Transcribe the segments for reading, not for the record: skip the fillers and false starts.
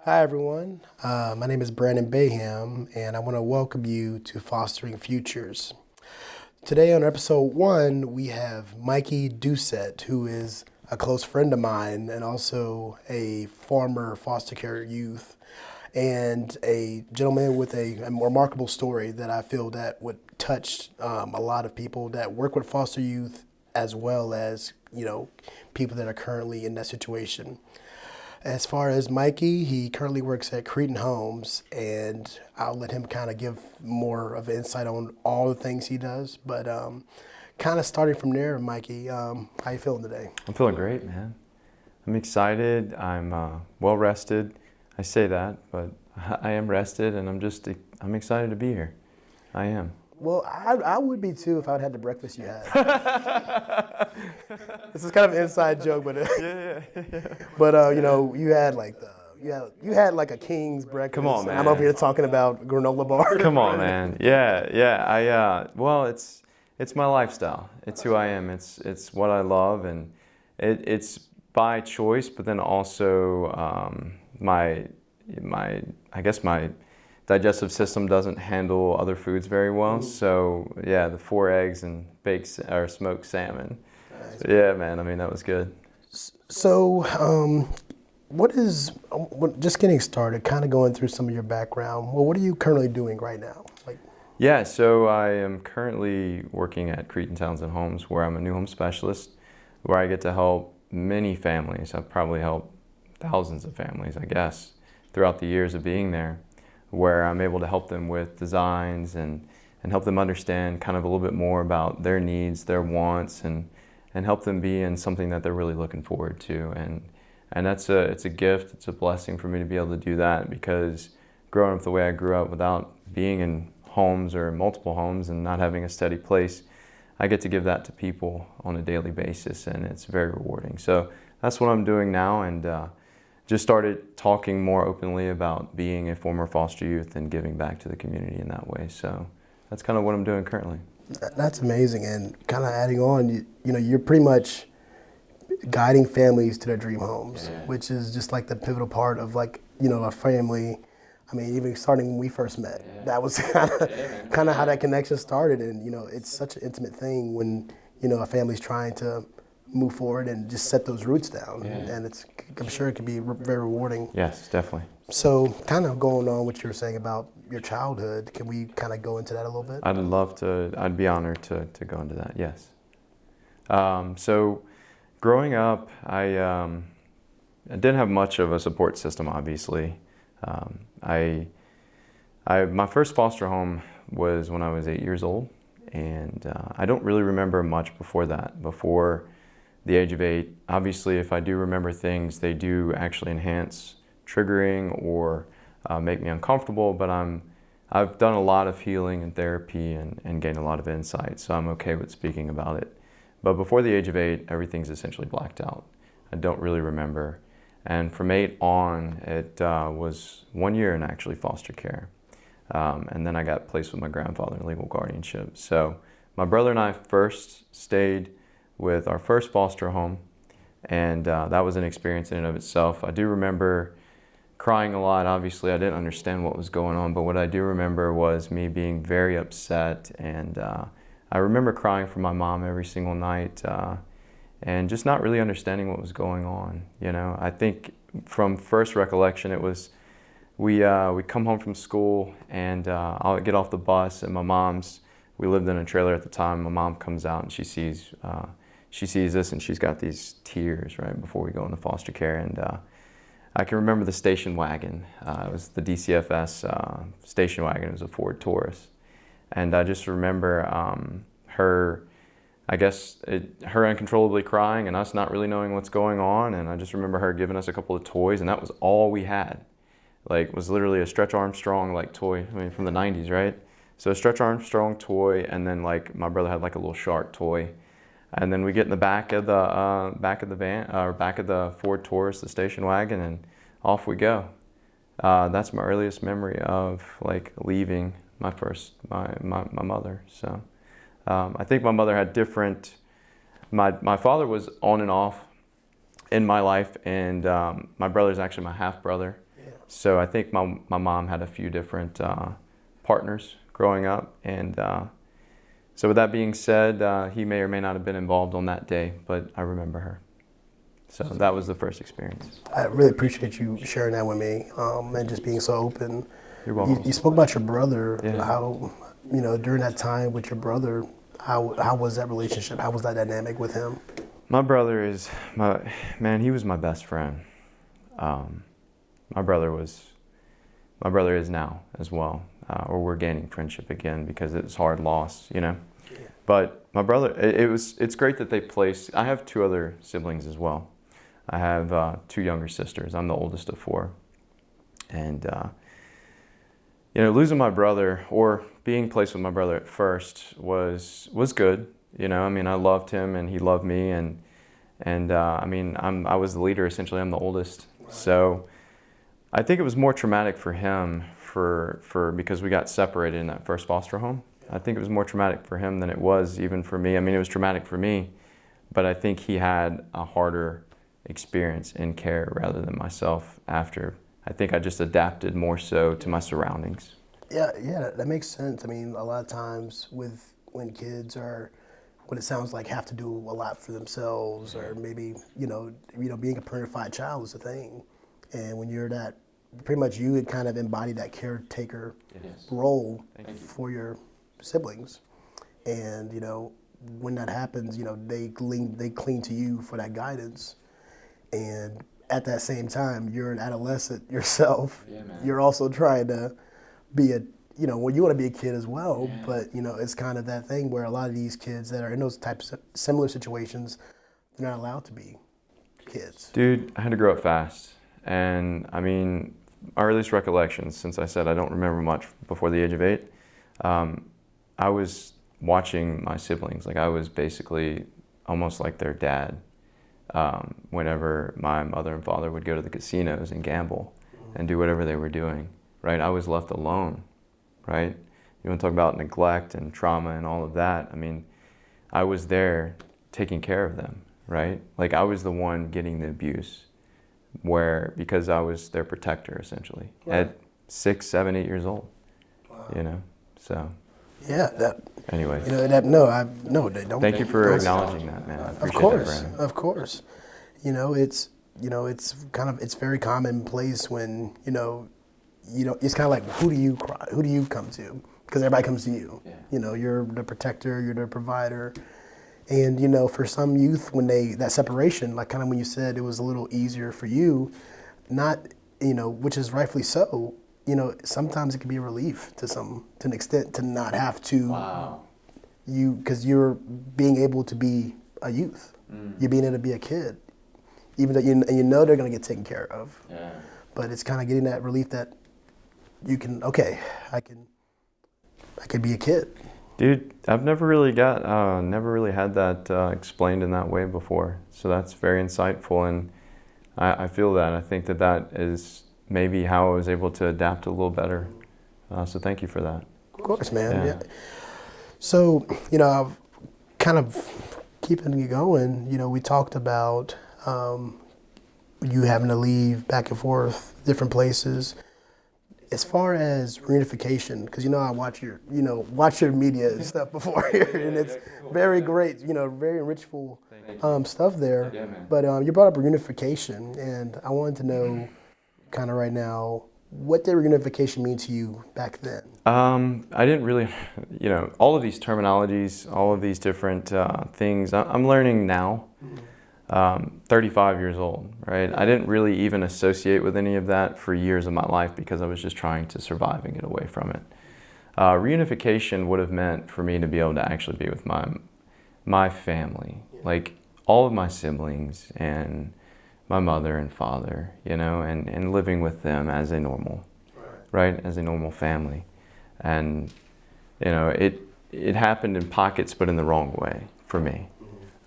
Hi, everyone. My name is Brandyn Baham, and I want to welcome you to Fostering Futures. Today, on episode one, we have Mikey Doucet, who is a close friend of mine and also a former foster care youth, and a gentleman with a remarkable story that I feel that would touch a lot of people that work with foster youth as well as people that are currently in that situation. As far as Mikey, he currently works at Cretan Homes, and I'll let him kind of give more of an insight on all the things he does. But kind of starting from there, Mikey, how you feeling today? I'm feeling great, man. I'm excited. I'm well rested. I say that, but I am rested, and I'm excited to be here. I am. Well, I would be too if I'd had the breakfast you had. This is kind of an inside joke, but Yeah. but you had like you had like a king's breakfast. Come on, and man. I'm over here talking about granola bar. Come on, man. Yeah. Well, it's my lifestyle. It's who I am. It's what I love, and it's by choice. But then also my I guess my digestive system doesn't handle other foods very well. So yeah, the 4 eggs and baked or smoked salmon. Nice. So, yeah, man. I mean, that was good. So, just getting started, kind of going through some of your background. Well, what are you currently doing right now? Yeah, so I am currently working at Cretan Townsend Homes, where I'm a new home specialist, where I get to help many families. I've probably helped thousands of families, I guess, throughout the years of being there, where I'm able to help them with designs and help them understand kind of a little bit more about their needs, their wants, and help them be in something that they're really looking forward to. And it's a gift, it's a blessing for me to be able to do that, because growing up the way I grew up without being in homes or multiple homes and not having a steady place, I get to give that to people on a daily basis, and it's very rewarding. So that's what I'm doing now, and just started talking more openly about being a former foster youth and giving back to the community in that way. So that's kind of what I'm doing currently. That's amazing, and kind of adding on, you're pretty much guiding families to their dream homes, Yeah. which is just like the pivotal part of a family. I mean, even starting when we first met, that was kind of how that connection started, and it's such an intimate thing when a family's trying to move forward and just set those roots down, and I'm sure it can be very rewarding. Yes, definitely. So, kind of going on what you were saying about your childhood, can we kind of go into that a little bit? I'd be honored to go into that, yes. So growing up, I didn't have much of a support system, obviously. My first foster home was when I was 8 years old, and I don't really remember much before that, before the age of 8. Obviously, if I do remember things, they do actually enhance triggering or make me uncomfortable, but I've done a lot of healing and therapy and gained a lot of insight, so I'm okay with speaking about it. But before the age of 8, everything's essentially blacked out. I don't really remember. And from 8 on, it was 1 year in actually foster care. And then I got placed with my grandfather in legal guardianship. So my brother and I first stayed with our first foster home, and that was an experience in and of itself. I do remember crying a lot. Obviously, I didn't understand what was going on, but what I do remember was me being very upset, and I remember crying for my mom every single night, and just not really understanding what was going on. I think from first recollection, it was we come home from school, and I'll get off the bus, and we lived in a trailer at the time. My mom comes out, and she sees us, and she's got these tears right before we go into foster care, and I can remember the station wagon. It was the DCFS station wagon. It was a Ford Taurus. And I just remember her uncontrollably crying and us not really knowing what's going on. And I just remember her giving us a couple of toys, and that was all we had. It was literally a Stretch Armstrong toy, from the 90s, right? So a Stretch Armstrong toy, and then my brother had a little shark toy. And then we get in the back of the van, or back of the Ford Taurus, the station wagon, and off we go. That's my earliest memory of leaving my mother. So I think my mother had different. My father was on and off in my life, and my brother's actually my half brother. Yeah. So I think my mom had a few different partners growing up, and so with that being said, he may or may not have been involved on that day, but I remember her. So that was the first experience. I really appreciate you sharing that with me, and just being so open. You're welcome. You spoke about your brother. Yeah. How, during that time with your brother, how was that relationship? How was that dynamic with him? My brother is he was my best friend. My brother is now as well, or we're gaining friendship again because it's hard loss, Yeah. But my brother, it's great that they place. I have two other siblings as well. I have two younger sisters. I'm the oldest of four, and losing my brother or being placed with my brother at first was good. I loved him and he loved me, and I was the leader essentially. I'm the oldest, so I think it was more traumatic for him because we got separated in that first foster home. I think it was more traumatic for him than it was even for me. It was traumatic for me, but I think he had a harder experience in care rather than myself after. I think I just adapted more so to my surroundings. Yeah, that makes sense. A lot of times when kids are, what it sounds like, have to do a lot for themselves, or maybe, being a personified child is a thing. And when you're that, pretty much you would kind of embody that caretaker role for your siblings. And, when that happens, they cling to you for that guidance. And at that same time, you're an adolescent yourself. Yeah, man. You're also trying to be you want to be a kid as well, but, it's kind of that thing where a lot of these kids that are in those types of similar situations, they're not allowed to be kids. Dude, I had to grow up fast. And, our earliest recollections, since I said I don't remember much before the age of 8, I was watching my siblings. Like, I was basically almost like their dad. Whenever my mother and father would go to the casinos and gamble and do whatever they were doing, right? I was left alone, right? You want to talk about neglect and trauma and all of that. I was there taking care of them, right? Like, I was the one getting the abuse because I was their protector, essentially, at 6, 7, 8 years old, so. Yeah, Anyways. They don't. Thank you for acknowledging that, man. I appreciate that, Brandon. Of course. It's very commonplace when, it's kind of like, who do you come to? Because everybody comes to you. Yeah. You're the protector, you're the provider. And, for some youth, when that separation, like kind of when you said it was a little easier for you, not, which is rightfully so, sometimes it can be a relief to an extent to not have to, because you're being able to be a youth. You're being able to be a kid, even though they're going to get taken care of. Yeah. But it's kind of getting that relief that you can, I can be a kid. Dude, I've never really had that explained in that way before. So that's very insightful, and I feel that. I think that is maybe how I was able to adapt a little better. So thank you for that. Of course, man. Yeah. So, I've kind of keeping it going, we talked about you having to leave back and forth different places. As far as reunification, because I watch your media and stuff before here, and it's very great, very enrichful stuff there. Yeah, but you brought up reunification, and I wanted to know, kind of right now, what did reunification mean to you back then? I didn't really, all of these terminologies, all of these different things, I'm learning now. 35 years old, right? I didn't really even associate with any of that for years of my life because I was just trying to survive and get away from it. Reunification would have meant for me to be able to actually be with my family, like all of my siblings and my mother and father, and living with them as a normal, right? As a normal family. And, it happened in pockets, but in the wrong way for me.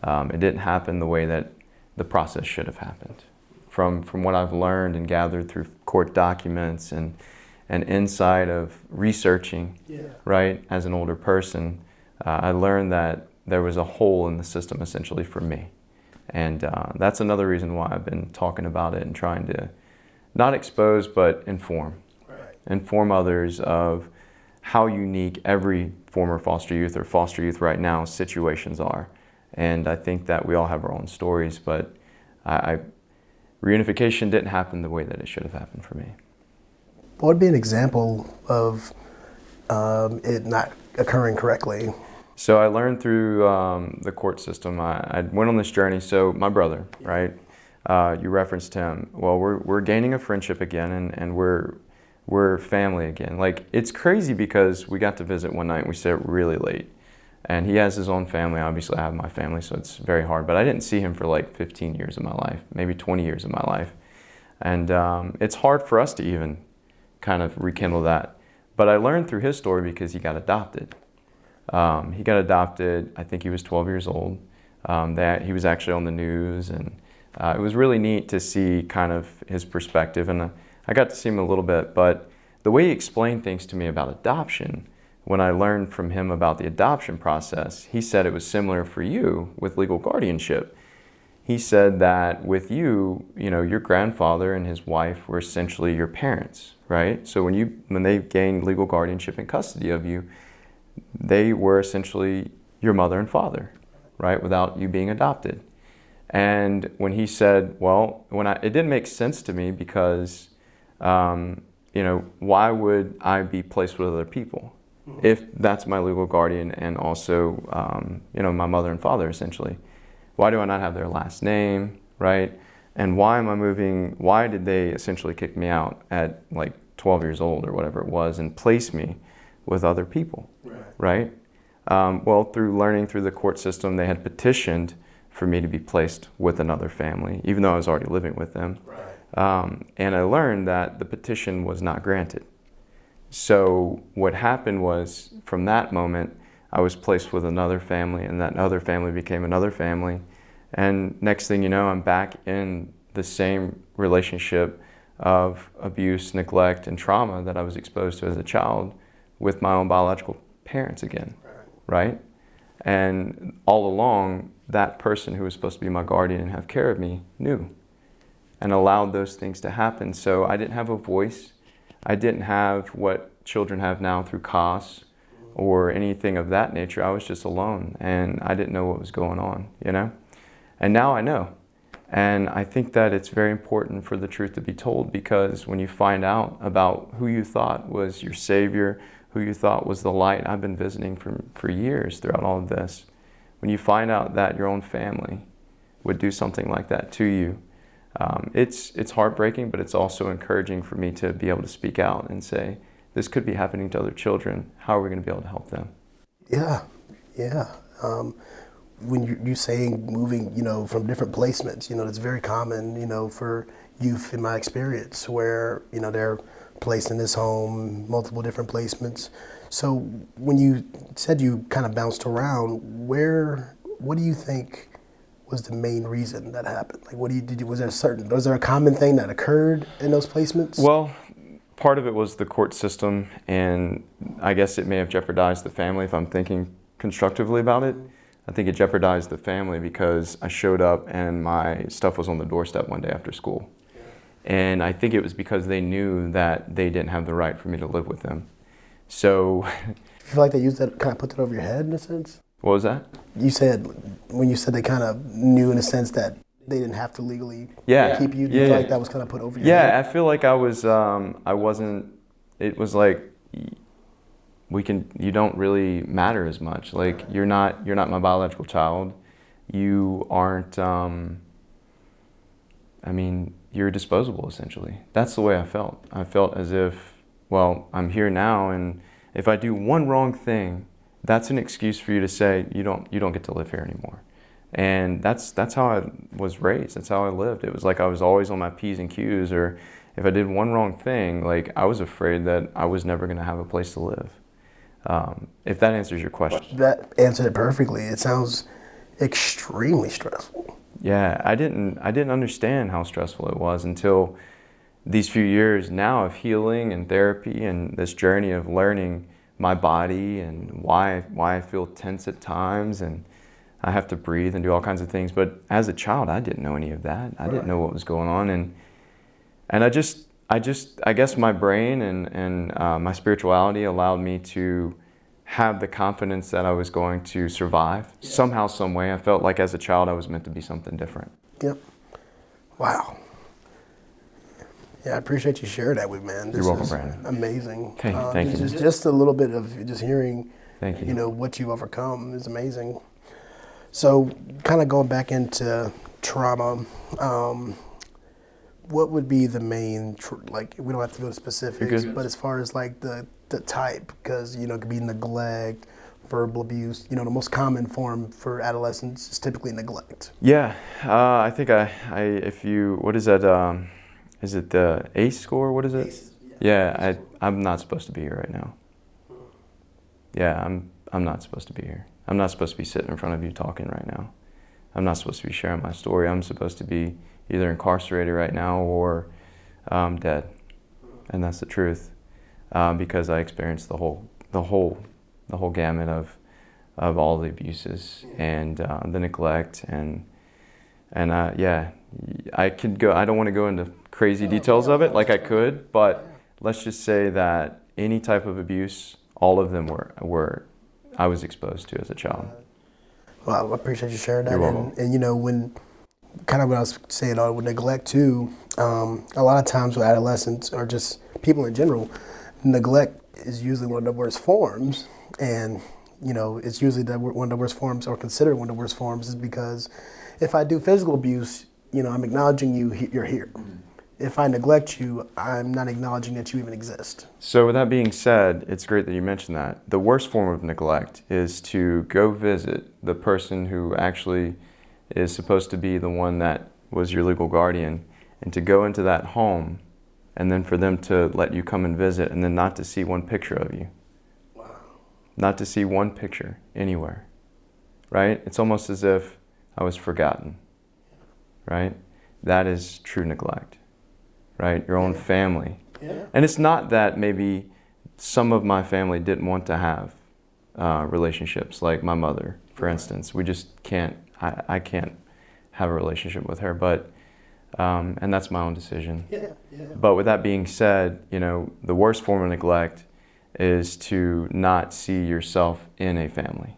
It didn't happen the way that the process should have happened. From what I've learned and gathered through court documents and insight of researching, right, as an older person, I learned that there was a hole in the system essentially for me. And that's another reason why I've been talking about it and trying to not expose, but inform. Right. Inform others of how unique every former foster youth or foster youth right now situations are. And I think that we all have our own stories, but reunification didn't happen the way that it should have happened for me. What would be an example of it not occurring correctly? So I learned through the court system. I went on this journey. So my brother, right? You referenced him. Well, we're gaining a friendship again, and we're family again. Like, it's crazy because we got to visit one night and we stayed really late. And he has his own family. Obviously, I have my family, so it's very hard. But I didn't see him for like 15 years of my life, maybe 20 years of my life. And it's hard for us to even kind of rekindle that. But I learned through his story because he got adopted. He got adopted, I think he was 12 years old. That he was actually on the news, and it was really neat to see kind of his perspective. And I got to see him a little bit, but the way he explained things to me about adoption, when I learned from him about the adoption process, he said it was similar for you with legal guardianship. He said that with you, your grandfather and his wife were essentially your parents, right? So when they gained legal guardianship and custody of you, they were essentially your mother and father, right? Without you being adopted. And when he said, well, it didn't make sense to me because, why would I be placed with other people if that's my legal guardian and also, my mother and father essentially? Why do I not have their last name, right? And why did they essentially kick me out at like 12 years old or whatever it was and place me with other people, right? Well, through learning through the court system, they had petitioned for me to be placed with another family, even though I was already living with them. And I learned that the petition was not granted. So what happened was, from that moment, I was placed with another family, and that other family became another family. And next thing you know, I'm back in the same relationship of abuse, neglect, and trauma that I was exposed to as a child with my own biological parents again, right? And all along, that person who was supposed to be my guardian and have care of me knew and allowed those things to happen. So I didn't have a voice. I didn't have what children have now through COS or anything of that nature. I was just alone, and I didn't know what was going on, And now I know. And I think that it's very important for the truth to be told, because when you find out about who you thought was your savior, who you thought was the light, I've been visiting for years throughout all of this. When you find out that your own family would do something like that to you, it's heartbreaking, but it's also encouraging for me to be able to speak out and say, this could be happening to other children. How are we going to be able to help them? Yeah. When you're saying moving, from different placements, it's very common, for youth in my experience where, they're placed in this home, multiple different placements. So when you said you kind of bounced around, what do you think was the main reason that happened? Like, was there a common thing that occurred in those placements? Well, part of it was the court system, and I guess it may have jeopardized the family if I'm thinking constructively about it. I think it jeopardized the family because I showed up and my stuff was on the doorstep one day after school. And I think it was because they knew that they didn't have the right for me to live with them. So... You feel like they used that, kind of put that over your head in a sense? What was that? When you said they kind of knew in a sense that they didn't have to legally keep you, you feel like that was kind of put over your head? Yeah, I feel like I wasn't, it was like, you don't really matter as much. Like, you're not my biological child. You aren't, you're disposable essentially. That's the way I felt. I felt as if, well, I'm here now, and if I do one wrong thing, that's an excuse for you to say you don't get to live here anymore. And that's how I was raised. That's how I lived. It was like I was always on my P's and Q's, or if I did one wrong thing, like I was afraid that I was never going to have a place to live. If that answers your question. That answered it perfectly. It sounds extremely stressful. Yeah, I didn't understand how stressful it was until these few years now of healing and therapy and this journey of learning my body and why I feel tense at times and I have to breathe and do all kinds of things. But as a child, I didn't know any of that. I didn't know what was going on. And And I guess my brain and my spirituality allowed me to have the confidence that I was going to survive somehow, some way. I felt like as a child I was meant to be something different. Yep. Wow. Yeah, I appreciate you sharing that with me, man. You're welcome, Brandon. Amazing. Thank you. Just a little bit of just hearing, Thank you. you know, what you've overcome is amazing. So, kind of going back into trauma, what would be the main, like, we don't have to go to specifics, but as far as like the type, because, you know, it could be neglect, verbal abuse, you know, the most common form for adolescents is typically neglect. Yeah, I think what is that, is it the ACE score? What is it? ACE, yeah, I'm not supposed to be here right now. Yeah, I'm not supposed to be here. I'm not supposed to be sitting in front of you talking right now. I'm not supposed to be sharing my story. I'm supposed to be either incarcerated right now or dead, and that's the truth, because I experienced the whole gamut of all the abuses and the neglect and yeah, I could go. I don't want to go into crazy details of it like I could, but let's just say that any type of abuse, all of them were I was exposed to as a child. Well, I appreciate you sharing that. You're welcome. And you know, when kind of what I was saying with neglect too, a lot of times with adolescents or just people in general, neglect is usually one of the worst forms. And, you know, it's usually one of the worst forms, or considered one of the worst forms, is because if I do physical abuse, you know, I'm acknowledging you're here. If I neglect you, I'm not acknowledging that you even exist. So with that being said, it's great that you mentioned that. The worst form of neglect is to go visit the person who actually is supposed to be the one that was your legal guardian, and to go into that home and then for them to let you come and visit and then not to see one picture of you. Wow. Not to see one picture anywhere, right? It's almost as if I was forgotten, right? That is true neglect, right? Your own family. Yeah. And it's not that maybe some of my family didn't want to have relationships, like my mother, for instance. We just can't, I can't have a relationship with her, but, and that's my own decision. Yeah. But with that being said, you know, the worst form of neglect is to not see yourself in a family,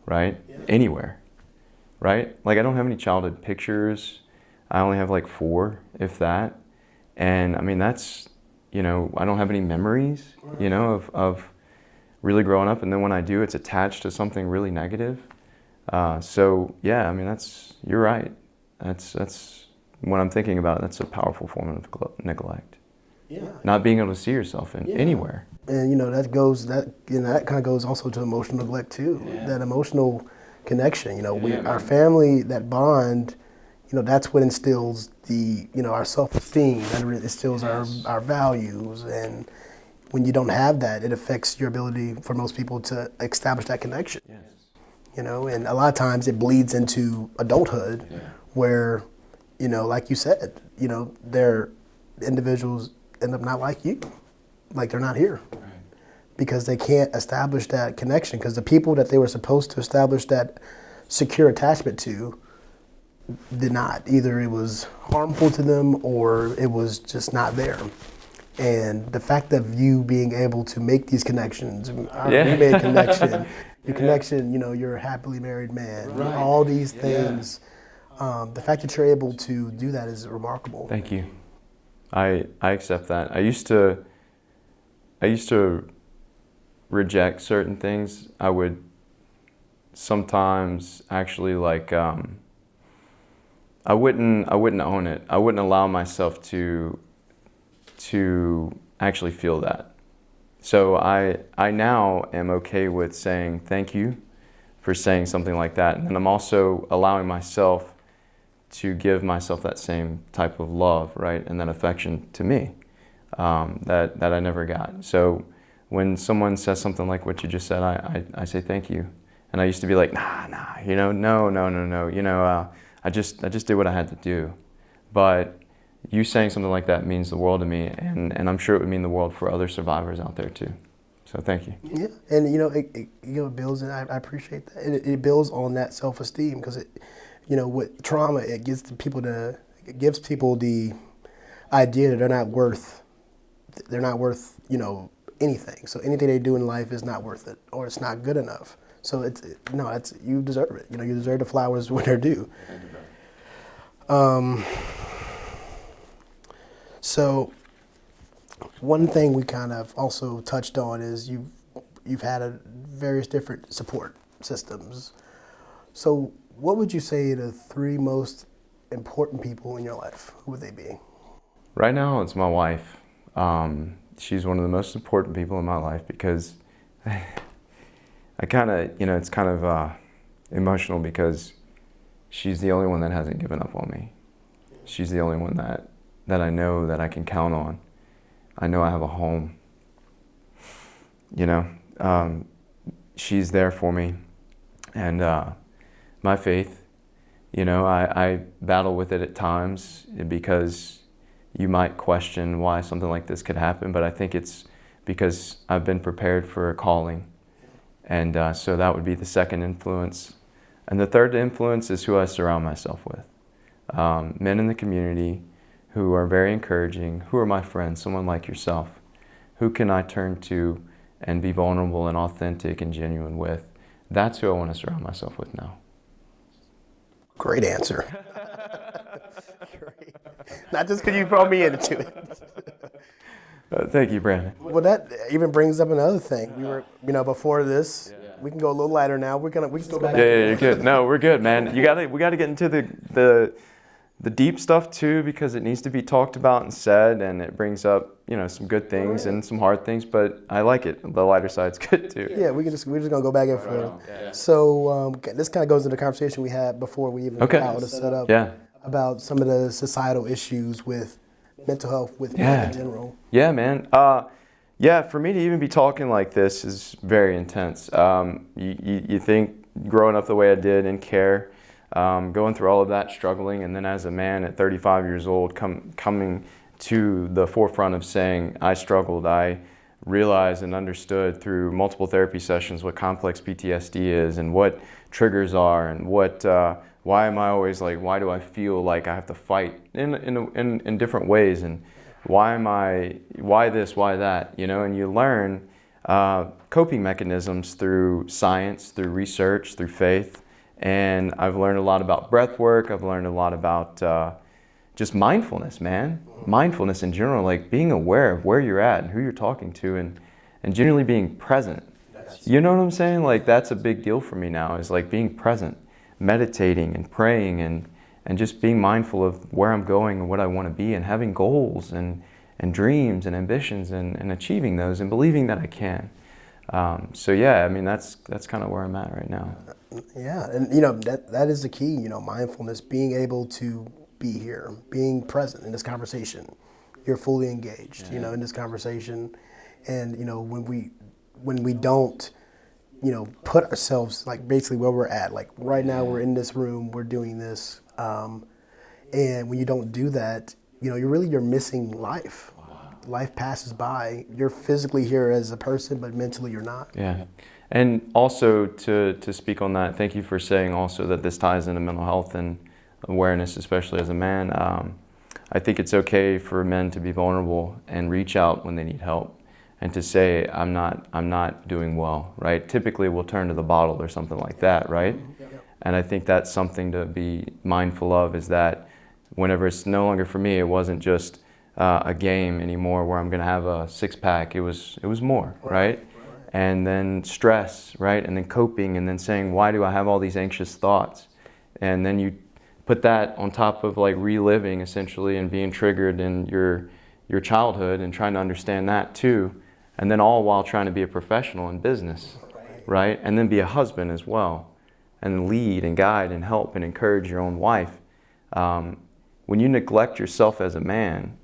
right? Yeah. Anywhere, right? Like, I don't have any childhood pictures. I only have like 4, if that. And I mean, that's, you know, I don't have any memories, you know, of really growing up. And then when I do, it's attached to something really negative. So yeah, I mean, you're right. That's when I'm thinking about it, that's a powerful form of neglect. Yeah. Not being able to see yourself in anywhere. And you know, that kind of goes also to emotional neglect too. Yeah. That emotional connection, you know, our family, that bond, you know, that's what instills our self-esteem, that instills our values. And when you don't have that, it affects your ability for most people to establish that connection. Yes. You know, and a lot of times it bleeds into adulthood where, you know, like you said, you know, their individuals end up not like you, like they're not here. Right. Because they can't establish that connection, because the people that they were supposed to establish that secure attachment to did not. Either it was harmful to them or it was just not there. And the fact of you being able to make these connections, you made a connection, your connection, you know, you're a happily married man, all these things, the fact that you're able to do that is remarkable. Thank you. I accept that. I used to reject certain things. I would sometimes actually like, I wouldn't own it. I wouldn't allow myself to actually feel that. So I now am okay with saying thank you for saying something like that. And I'm also allowing myself to give myself that same type of love, right, and that affection to me that I never got. So when someone says something like what you just said, I say thank you. And I used to be like, nah, you know, no, you know, I just did what I had to do. But you saying something like that means the world to me, and I'm sure it would mean the world for other survivors out there too. So thank you. Yeah, and you know, it builds, and I appreciate that. It builds on that self-esteem, because it, you know, with trauma, it gives people the idea that they're not worth, anything. So anything they do in life is not worth it, or it's not good enough. So it's you deserve it. You deserve the flowers when they're due. So one thing we kind of also touched on is you've had various different support systems. So what would you say the three most important people in your life? Who would they be? Right now, it's my wife. She's one of the most important people in my life because I kind of, it's kind of emotional because she's the only one that hasn't given up on me. She's the only one that I know that I can count on. I know I have a home. She's there for me. And my faith, I battle with it at times because you might question why something like this could happen, but I think it's because I've been prepared for a calling. And so that would be the second influence. And the third influence is who I surround myself with. Men in the community who are very encouraging, who are my friends, someone like yourself. Who can I turn to and be vulnerable and authentic and genuine with? That's who I want to surround myself with now. Great answer. Great. Not just because you brought me into it. Thank you, Brandon. Well, that even brings up another thing. We were, before this, we can go a little lighter now. We can go back. Yeah, you're good. No, we're good, man. We gotta get into the deep stuff too, because it needs to be talked about and said, and it brings up, some good things and some hard things. But I like it. The lighter side's good too. Yeah, we're just gonna go back and forth. Yeah. So this kind of goes into the conversation we had before we even got out to set up. Yeah. About some of the societal issues with mental health with men in general. Yeah, man. For me to even be talking like this is very intense. You think growing up the way I did in care, going through all of that, struggling, and then as a man at 35 years old, coming to the forefront of saying, I struggled, I realized and understood through multiple therapy sessions what complex PTSD is and what triggers are and why am I always why do I feel like I have to fight in different ways, and why this, why that, and you learn coping mechanisms through science, through research, through faith. And I've learned a lot about breath work. I've learned a lot about just mindfulness, man. Mindfulness in general, being aware of where you're at and who you're talking to, and generally being present. You know what I'm saying? That's a big deal for me now, is being present, meditating and praying and just being mindful of where I'm going and what I want to be, and having goals and dreams and ambitions and achieving those and believing that I can. That's kind of where I'm at right now. Yeah, and that is the key, mindfulness, being able to be here, being present in this conversation. You're fully engaged, in this conversation. And, when we don't, put ourselves basically where we're at, right now we're in this room, we're doing this. And when you don't do that, you're missing life. Life passes by. You're physically here as a person, but mentally you're not. Yeah. And also to speak on that, thank you for saying also that this ties into mental health and awareness, especially as a man. I think it's okay for men to be vulnerable and reach out when they need help, and to say, I'm not doing well, right? Typically we'll turn to the bottle or something like that, right? And I think that's something to be mindful of, is that whenever it's no longer, for me, it wasn't just a game anymore where I'm gonna have a six-pack. It was more, right? And then stress, right? And then coping, and then saying, why do I have all these anxious thoughts? And then you put that on top of reliving essentially and being triggered in your childhood and trying to understand that too. And then all while trying to be a professional in business, right? And then be a husband as well, and lead and guide and help and encourage your own wife. When you neglect yourself as a man,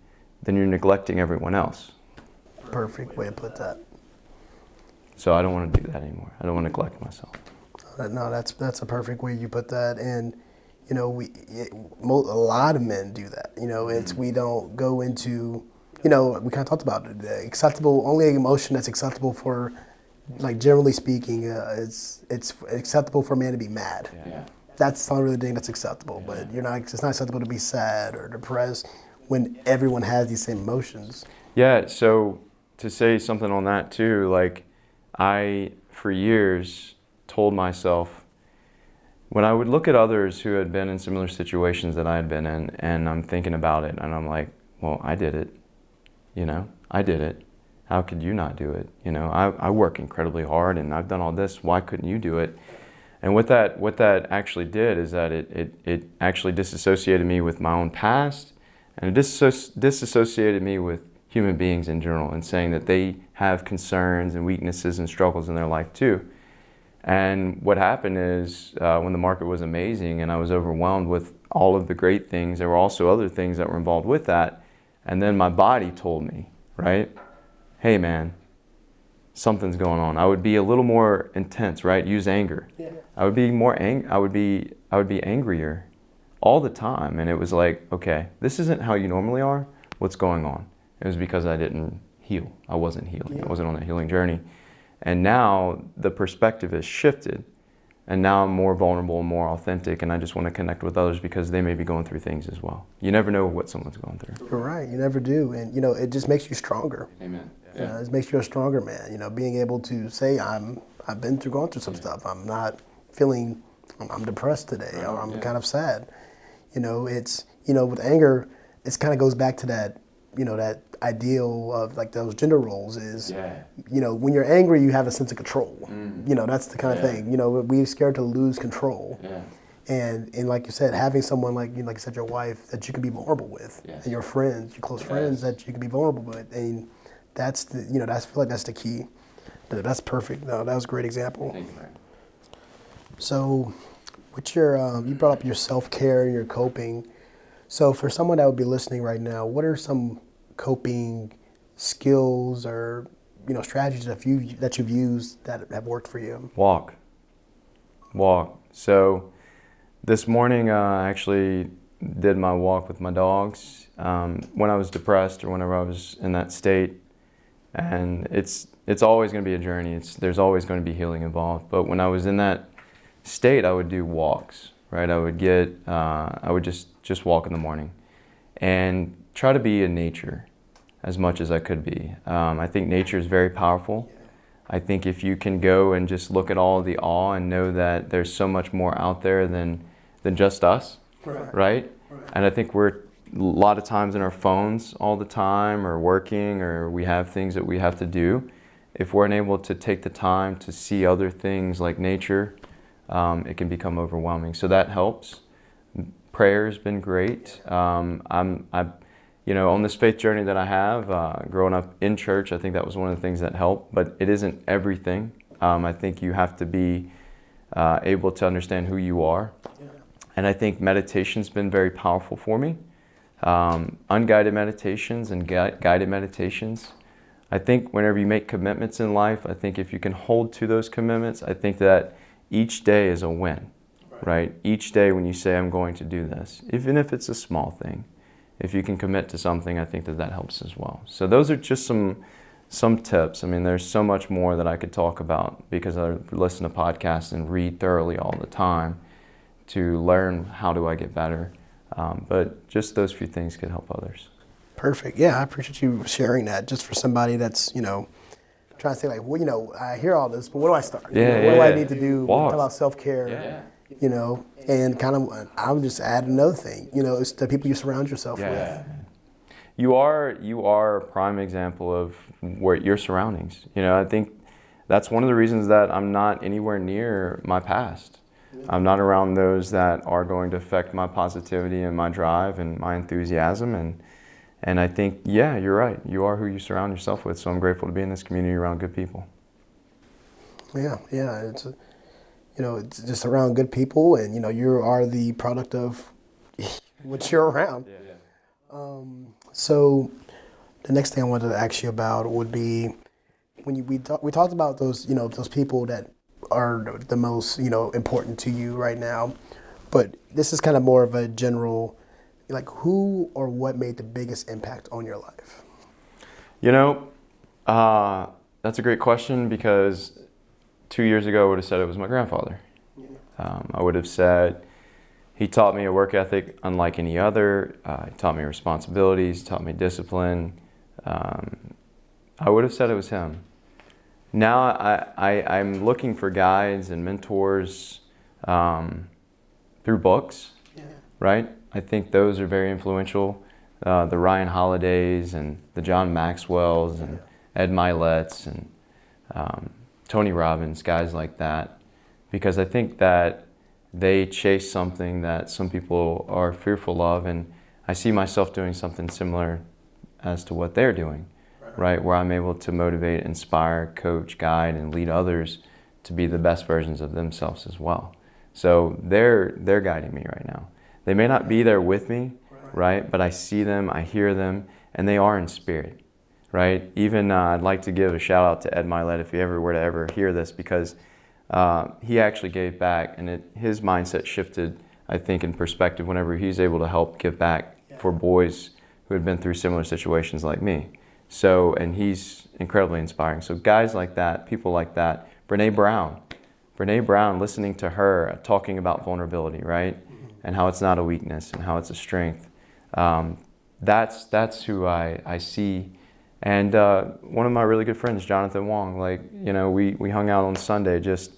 then you're neglecting everyone else. Perfect way to put that. So I don't want to do that anymore. I don't want to neglect myself. No, that's a perfect way you put that. And a lot of men do that. It's, we don't go into, we kind of talked about it. The only emotion that's acceptable for, generally speaking, it's acceptable for a man to be mad. Yeah. That's not really the thing that's acceptable. But it's not acceptable to be sad or depressed. when everyone has these same emotions. Yeah, so to say something on that too, like I, for years, told myself, when I would look at others who had been in similar situations that I had been in, and I'm thinking about it, and I'm like, well, I did it, I did it. How could you not do it? I work incredibly hard, and I've done all this. Why couldn't you do it? And what that actually did is that it actually disassociated me with my own past, and it disassociated me with human beings in general, and saying that they have concerns and weaknesses and struggles in their life too. And what happened is when the market was amazing and I was overwhelmed with all of the great things, there were also other things that were involved with that. And then my body told me, right? Hey man, something's going on. I would be a little more intense, right? Use anger. Yeah. I would be more I would be angrier all the time. And it was like, okay, this isn't how you normally are. What's going on? It was because I didn't heal. I wasn't healing. Yeah. I wasn't on a healing journey. And now the perspective has shifted, and now I'm more vulnerable and more authentic, and I just want to connect with others because they may be going through things as well. You never know what someone's going through. You're right, you never do. And it just makes you stronger. Amen. Yeah. It makes you a stronger man. Being able to say I've gone through some stuff. I'm not feeling, I'm depressed today, or I'm kind of sad. It's with anger, it kind of goes back to that that ideal of like those gender roles is, when you're angry, you have a sense of control. That's the kind of thing. We're scared to lose control. Yeah. And like you said, having someone like you said, your wife that you can be vulnerable with, and your friends, your close friends that you can be vulnerable with, and that's I feel like that's the key. That's perfect. No, that was a great example. Thank you, man. So, with your you brought up your self-care and your coping. So for someone that would be listening right now, what are some coping skills or strategies that you've used that have worked for you? Walk. So this morning I actually did my walk with my dogs when I was depressed or whenever I was in that state. And it's always going to be a journey. There's always going to be healing involved. But when I was in that state, I would do walks. Right, I would just walk in the morning, and try to be in nature as much as I could be. I think nature is very powerful. I think if you can go and just look at all the awe and know that there's so much more out there than just us, right? And I think we're a lot of times in our phones all the time, or working, or we have things that we have to do. If we're unable to take the time to see other things like nature, it can become overwhelming. So that helps. Prayer has been great. On this faith journey that I have, growing up in church, I think that was one of the things that helped, but it isn't everything. I think you have to be able to understand who you are. Yeah. And I think meditation's been very powerful for me. Unguided meditations and guided meditations. I think whenever you make commitments in life, I think if you can hold to those commitments, I think that each day is a win, right? Each day when you say, I'm going to do this, even if it's a small thing, if you can commit to something, I think that helps as well. So those are just some tips. I mean, there's so much more that I could talk about because I listen to podcasts and read thoroughly all the time to learn how do I get better. But just those few things could help others. Perfect. Yeah, I appreciate you sharing that. Just for somebody that's, trying to say like, well, I hear all this, but where do I start? What do I need to do? Talk about self-care, and kind of, I'll just add another thing, it's the people you surround yourself with. You are a prime example of where your surroundings. I think that's one of the reasons that I'm not anywhere near my past. I'm not around those that are going to affect my positivity and my drive and my enthusiasm. And I think, you're right. You are who you surround yourself with. So I'm grateful to be in this community around good people. Yeah. It's it's just around good people, and you are the product of what you're around. So the next thing I wanted to ask you about would be when we talked about those those people that are the most important to you right now, but this is kind of more of a general. Like, who or what made the biggest impact on your life? That's a great question because 2 years ago I would have said it was my grandfather. I would have said he taught me a work ethic unlike any other. He taught me responsibilities, taught me discipline. I would have said it was him. Now I'm looking for guides and mentors through books, right? I think those are very influential. The Ryan Holidays and the John Maxwells and Ed Milet's and Tony Robbins, guys like that. Because I think that they chase something that some people are fearful of, and I see myself doing something similar as to what they're doing, right? Where I'm able to motivate, inspire, coach, guide, and lead others to be the best versions of themselves as well. So they're guiding me right now. They may not be there with me, right? But I see them, I hear them, and they are in spirit, right? Even I'd like to give a shout out to Ed Milet if he ever were to ever hear this, because he actually gave back, and his mindset shifted, I think, in perspective whenever he's able to help give back for boys who had been through similar situations like me. So, and he's incredibly inspiring. So guys like that, people like that, Brene Brown, listening to her talking about vulnerability, right? And how it's not a weakness and how it's a strength. That's who I see. And one of my really good friends, Jonathan Wong, like, you know, we hung out on Sunday, just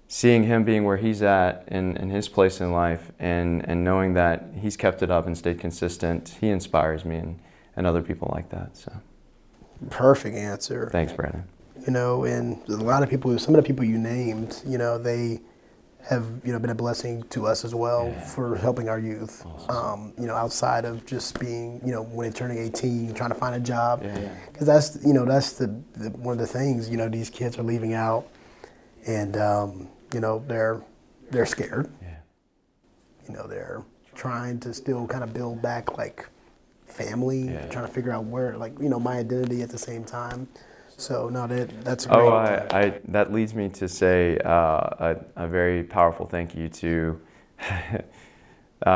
seeing him being where he's at in his place in life, and knowing that he's kept it up and stayed consistent. He inspires me and other people like that. So, perfect answer. Thanks, Brandon. You know, and a lot of people, some of the people you named, you know, they have, you know, been a blessing to us as well for helping our youth. Awesome. You know, outside of just being, you know, when they're turning 18, trying to find a job. Because that's, you know, that's the one of the things, you know, these kids are leaving out, and you know, they're scared. You know, they're trying to still kind of build back like family, trying to figure out where, like, you know, my identity at the same time. So no, that's great. Oh, that leads me to say a very powerful thank you to.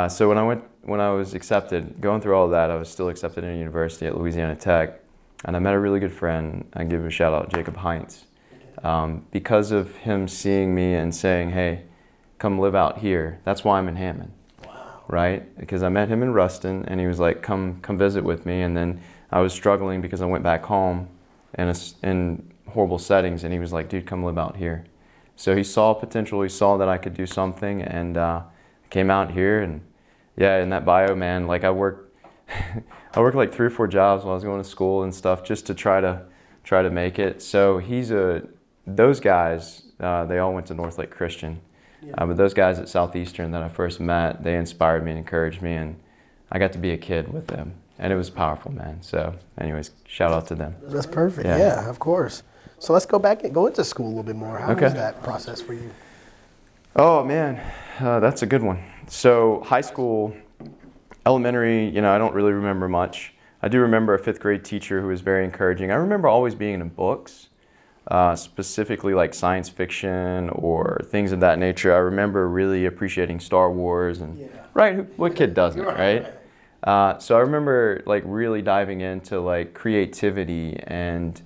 So when I was accepted, going through all of that, I was still accepted in a university at Louisiana Tech, and I met a really good friend. I give a shout out, Jacob Heinz, because of him seeing me and saying, "Hey, come live out here." That's why I'm in Hammond, right? Because I met him in Ruston, and he was like, "Come visit with me," and then I was struggling because I went back home in horrible settings, and he was like, "Dude, come live out here." So he saw potential, he saw that I could do something, and came out here. And in that bio, man, like I worked like 3 or 4 jobs while I was going to school and stuff, just to try to make it. So those guys, they all went to North Lake Christian, but those guys at Southeastern that I first met, they inspired me and encouraged me, and I got to be a kid with them. And it was powerful, man. So anyways, shout out to them. That's perfect. Yeah, of course. So let's go back and go into school a little bit more. How was that process for you? Oh, man, that's a good one. So high school, elementary, you know, I don't really remember much. I do remember a 5th grade teacher who was very encouraging. I remember always being in books, specifically like science fiction or things of that nature. I remember really appreciating Star Wars and, right, what kid doesn't, right? So I remember like really diving into like creativity, and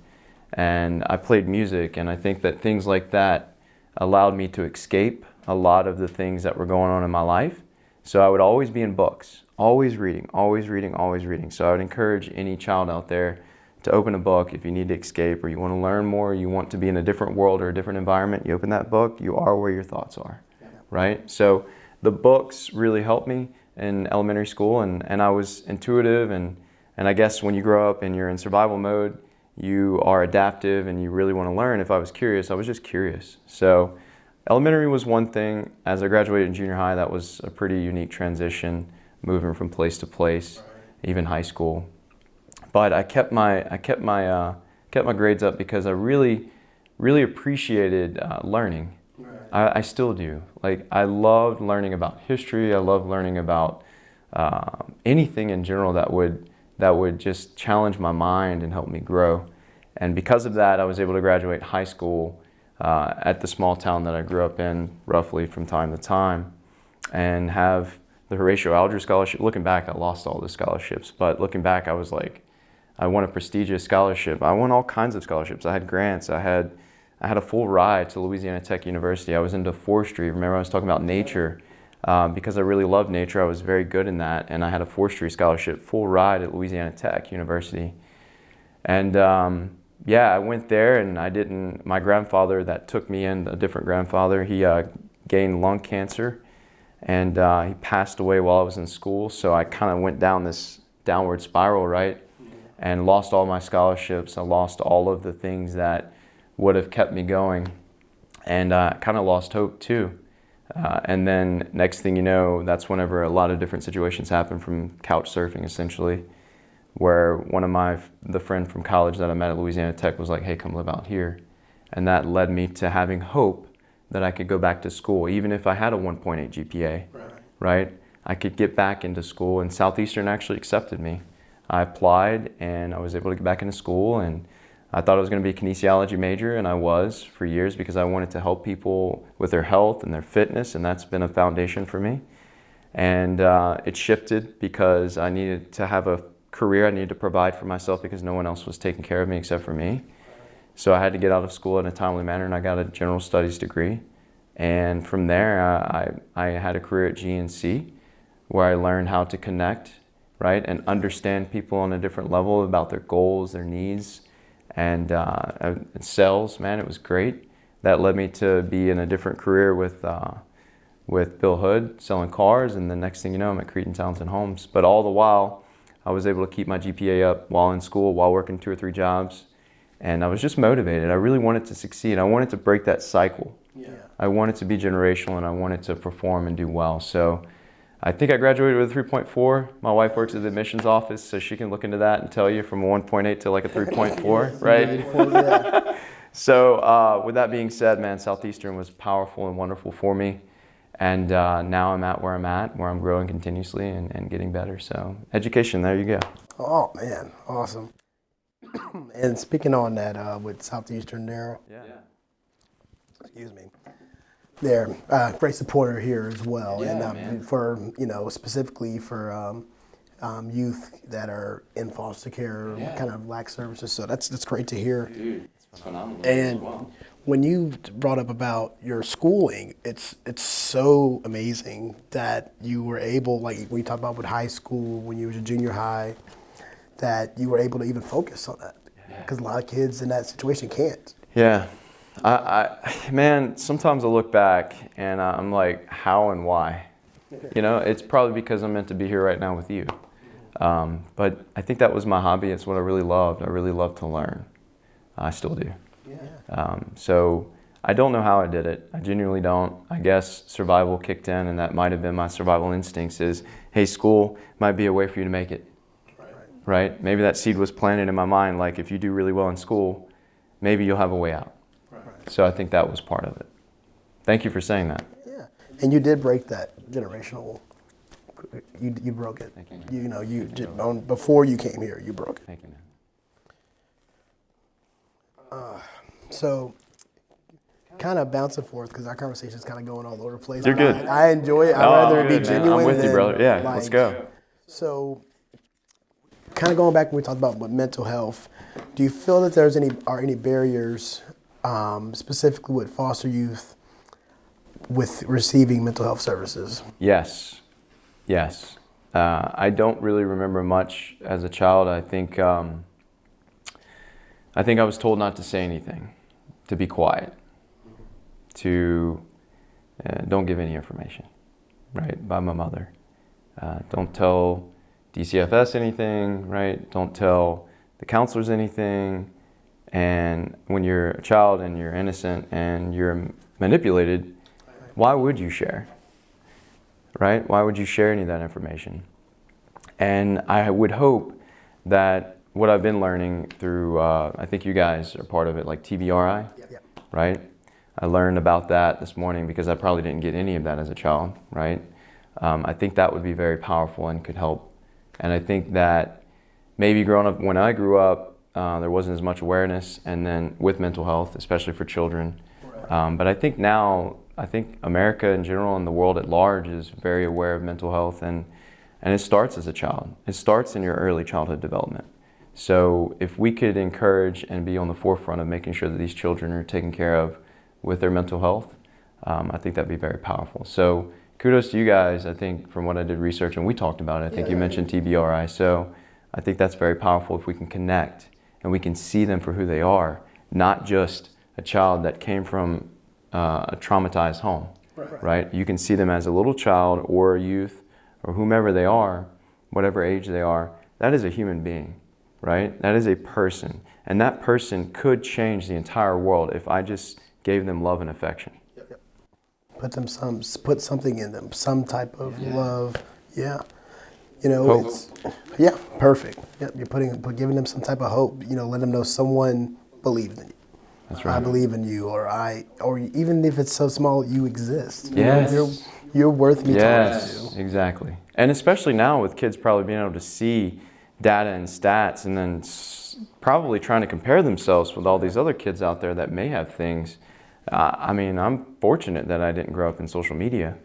I played music, and I think that things like that allowed me to escape a lot of the things that were going on in my life. So I would always be in books, always reading. So I would encourage any child out there to open a book if you need to escape, or you want to learn more, you want to be in a different world or a different environment. You open that book, you are where your thoughts are, right? So the books really helped me in elementary school, and I was intuitive, and I guess when you grow up and you're in survival mode, you are adaptive and you really want to learn. If I was curious, I was just curious. So elementary was one thing. As I graduated in junior high, that was a pretty unique transition, moving from place to place, even high school. But I kept my grades up because I really appreciated learning. I still do. Like, I loved learning about history. I loved learning about anything in general that would just challenge my mind and help me grow. And because of that, I was able to graduate high school at the small town that I grew up in, roughly from time to time, and have the Horatio Alger Scholarship. Looking back, I lost all the scholarships, but looking back, I was like, I won a prestigious scholarship. I won all kinds of scholarships. I had grants. I had a full ride to Louisiana Tech University. I was into forestry. Remember, I was talking about nature. because I really love nature. I was very good in that, and I had a forestry scholarship, full ride at Louisiana Tech University. And yeah, I went there, and my grandfather that took me in, a different grandfather, he gained lung cancer, and he passed away while I was in school. So I kind of went down this downward spiral, right? And lost all my scholarships. I lost all of the things that would have kept me going, and kind of lost hope too. And then next thing you know, that's whenever a lot of different situations happen, from couch surfing essentially, where one of the friend from college that I met at Louisiana Tech was like, hey, come live out here. And that led me to having hope that I could go back to school, even if I had a 1.8 GPA, right? I could get back into school, and Southeastern actually accepted me. I applied, and I was able to get back into school, and I thought I was going to be a kinesiology major, and I was for years, because I wanted to help people with their health and their fitness, and that's been a foundation for me. And it shifted because I needed to have a career. I needed to provide for myself because no one else was taking care of me except for me. So I had to get out of school in a timely manner, and I got a general studies degree. And from there, I had a career at GNC where I learned how to connect, right, and understand people on a different level about their goals, their needs, and sales. Man, it was great. That led me to be in a different career with Bill Hood, selling cars, and the next thing you know, I'm at Cretan Townsend Homes. But all the while, I was able to keep my GPA up while in school, while working 2 or 3 jobs, and I was just motivated. I really wanted to succeed. I wanted to break that cycle. Yeah. I wanted to be generational, and I wanted to perform and do well. So I think I graduated with a 3.4. My wife works at the admissions office, so she can look into that and tell you from a 1.8 to like a 3.4, right? So with that being said, man, Southeastern was powerful and wonderful for me. And now I'm at where I'm at, where I'm growing continuously and getting better. So education, there you go. Oh, man, awesome. And speaking on that with Southeastern there, excuse me, they're great supporter here as well. Yeah, and for, specifically for youth that are in foster care, kind of lack services. So that's great to hear. Dude, it's phenomenal. And when you brought up about your schooling, it's so amazing that you were able, like when you talk about with high school, when you was in junior high, that you were able to even focus on that. Because a lot of kids in that situation can't. Yeah. Man, sometimes I look back and I'm like, how and why? It's probably because I'm meant to be here right now with you. But I think that was my hobby. It's what I really loved. I really loved to learn. I still do. So I don't know how I did it. I genuinely don't. I guess survival kicked in, and that might have been my survival instincts is, hey, school might be a way for you to make it. Right? Maybe that seed was planted in my mind, like if you do really well in school, maybe you'll have a way out. So I think that was part of it. Thank you for saying that. Yeah. And you did break that generational, you broke it. Thank you. You did, before you came here, you broke it. Thank you, man. So, kind of bouncing forth, because our conversation is kind of going all over the place. You're good. I enjoy it. I'd rather it be genuine. I'm with you, brother. Yeah, let's go. So, kind of going back when we talked about mental health, do you feel that there's any barriers, specifically with foster youth, with receiving mental health services? Yes. I don't really remember much as a child. I think I was told not to say anything, to be quiet, to don't give any information, right, by my mother. Don't tell DCFS anything, right? Don't tell the counselors anything. And when you're a child and you're innocent and you're manipulated, why would you share, right? Why would you share any of that information? And I would hope that what I've been learning through, I think you guys are part of it, like TBRI, right? I learned about that this morning because I probably didn't get any of that as a child, right? I think that would be very powerful and could help. And I think that maybe growing up, when I grew up, there wasn't as much awareness, and then with mental health, especially for children. But I think now, America in general and the world at large is very aware of mental health, and it starts as a child. It starts in your early childhood development. So if we could encourage and be on the forefront of making sure that these children are taken care of with their mental health, I think that'd be very powerful. So kudos to you guys. I think from what I did research and we talked about it, I think you mentioned TBRI. So I think that's very powerful if we can connect and we can see them for who they are, not just a child that came from a traumatized home, right? You can see them as a little child or a youth or whomever they are, whatever age they are. That is a human being, right? That is a person. And that person could change the entire world if I just gave them love and affection. Put something in them, some type of love. Yeah. You know, Hope. Yeah, perfect. Yep, you're giving them some type of hope. You know, let them know someone believes in you. That's right. I believe in you, or even if it's so small, you exist. Yes. You're worth me talking to. Exactly. And especially now with kids probably being able to see data and stats and then probably trying to compare themselves with all these other kids out there that may have things. I mean, I'm fortunate that I didn't grow up in social media,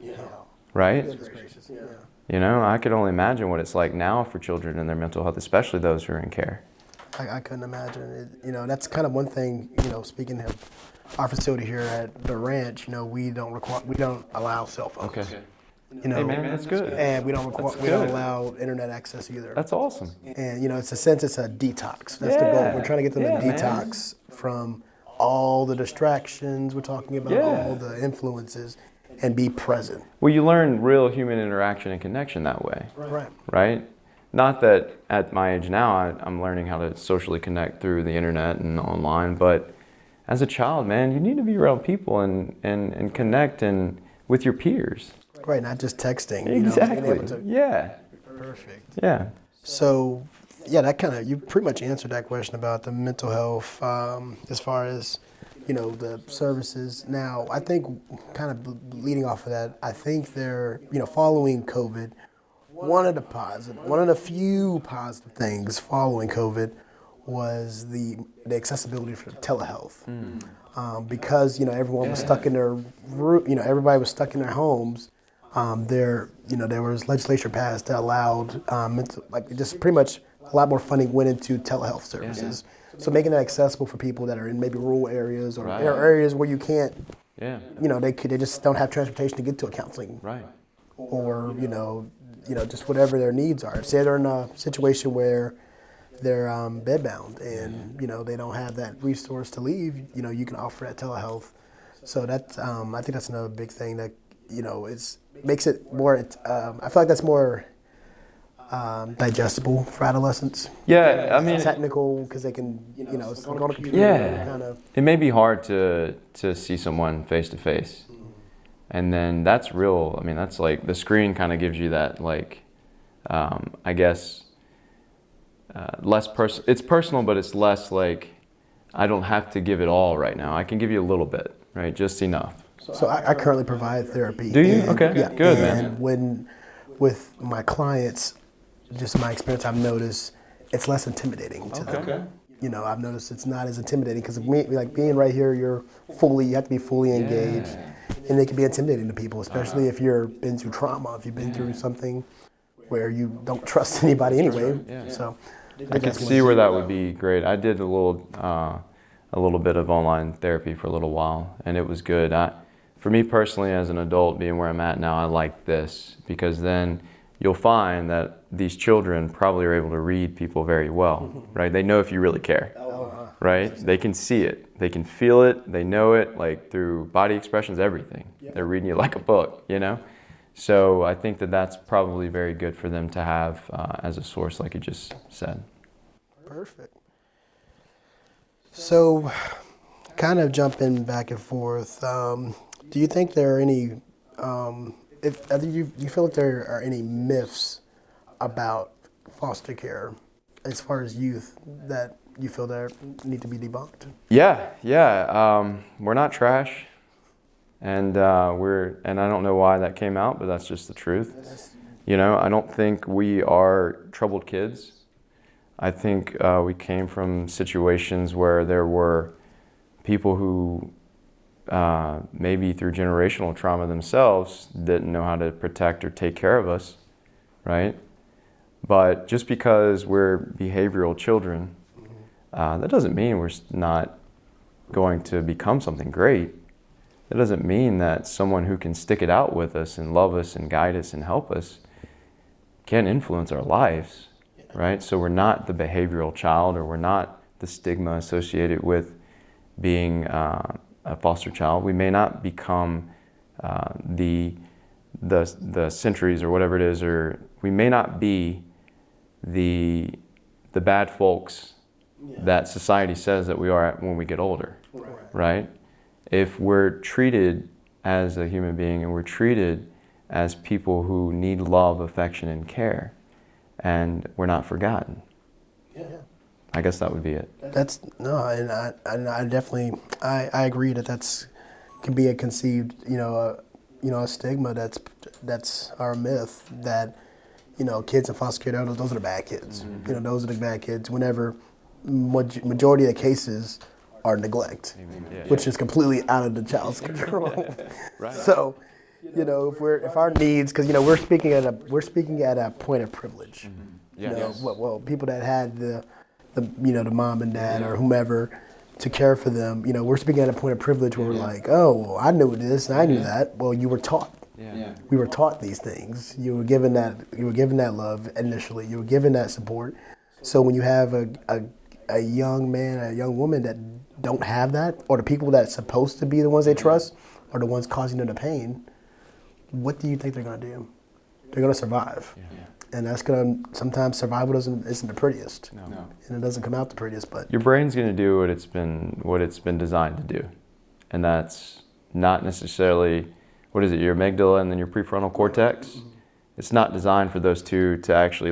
right? Goodness gracious, yeah. You know, I could only imagine what it's like now for children and their mental health, especially those who are in care. I couldn't imagine it. You know, that's kind of one thing. You know, speaking of our facility here at the ranch, you know, we don't allow cell phones. Okay. You know, Hey man, that's good. and we don't allow internet access either. That's awesome. And you know, it's a detox. That's the goal. We're trying to get them to detox from all the distractions we're talking about, all the influences, and be present. Well, you learn real human interaction and connection that way. Right. Right? Not that at my age now I'm learning how to socially connect through the internet and online, but as a child, man, you need to be around people and connect and with your peers. Right, not just texting. Exactly. You know, Yeah. Perfect. Yeah. So, yeah, you pretty much answered that question about the mental health as far as, you know, the services. Now, I think kind of leading off of that, I think they're, you know, following COVID, one of the few positive things following COVID was the accessibility for telehealth. Because, you know, everyone was stuck in everybody was stuck in their homes. There was legislation passed that allowed just pretty much a lot more funding went into telehealth services. So making it accessible for people that are in maybe rural areas or areas where you can't, you know, they just don't have transportation to get to a counseling. Right. Or, you know, just whatever their needs are. Say they're in a situation where they're bedbound and, you know, they don't have that resource to leave, you know, you can offer that telehealth. So that's, I think that's another big thing that, you know, makes it more, I feel like that's more digestible for adolescents. Yeah, I mean, it's technical because they can, you know, it's on a computer. Kind of. It may be hard to see someone face to face. And then that's real. I mean, that's like the screen kind of gives you that, like, I guess, less personal. It's personal, but it's less like, I don't have to give it all right now. I can give you a little bit, right? Just enough. So I currently provide therapy. Do you? Okay, yeah, good, man. And with my clients, just my experience, I've noticed it's less intimidating to them. You know, I've noticed it's not as intimidating because like being right here, you have to be fully engaged. And they can be intimidating to people, especially if you've been through trauma, if you've been through something where you don't trust anybody anyway. So I could see where that would be great. I did a little bit of online therapy for a little while, and it was good. For me personally, as an adult, being where I'm at now, I like this because then you'll find that these children probably are able to read people very well, right? They know if you really care, right? They can see it, they can feel it, they know it, like through body expressions, everything. They're reading you like a book, you know? So I think that that's probably very good for them to have as a source, like you just said. Perfect. So, kind of jumping back and forth, do you think there are any, you feel like there are any myths about foster care as far as youth that you feel that need to be debunked? Yeah. We're not trash, and I don't know why that came out, but that's just the truth. You know, I don't think we are troubled kids. I think we came from situations where there were people who maybe through generational trauma themselves didn't know how to protect or take care of us, right? But just because we're behavioral children, that doesn't mean we're not going to become something great, that doesn't mean that someone who can stick it out with us and love us and guide us and help us can influence our lives, right? So we're not the behavioral child, or we're not the stigma associated with being a foster child. We may not become the centuries or whatever it is, or we may not be the bad folks that society says that we are when we get older, right? If we're treated as a human being and we're treated as people who need love, affection, and care, and we're not forgotten. I guess that would be it. That's no, and I definitely I agree that can be a conceived a stigma that's our myth that kids in foster care, those are the bad kids. Mm-hmm. Those are the bad kids. Whenever majority of the cases are neglect, which is completely out of the child's control. Right. So, if our needs, because we're speaking at a point of privilege. Mm-hmm. People that had the mom and dad or whomever to care for them. We're speaking at a point of privilege where we're like, oh, well, I knew this and I knew that. Well, you were taught. We were taught these things. You were given that love initially. You were given that support. So when you have a young man, a young woman that don't have that, or the people that's supposed to be the ones they trust are the ones causing them the pain, what do you think they're going to do? They're going to survive. And that's going to, sometimes survival isn't the prettiest. No. And it doesn't come out the prettiest, but your brain's going to do what it's been designed to do. And that's not necessarily, your amygdala and then your prefrontal cortex. It's not designed for those two to actually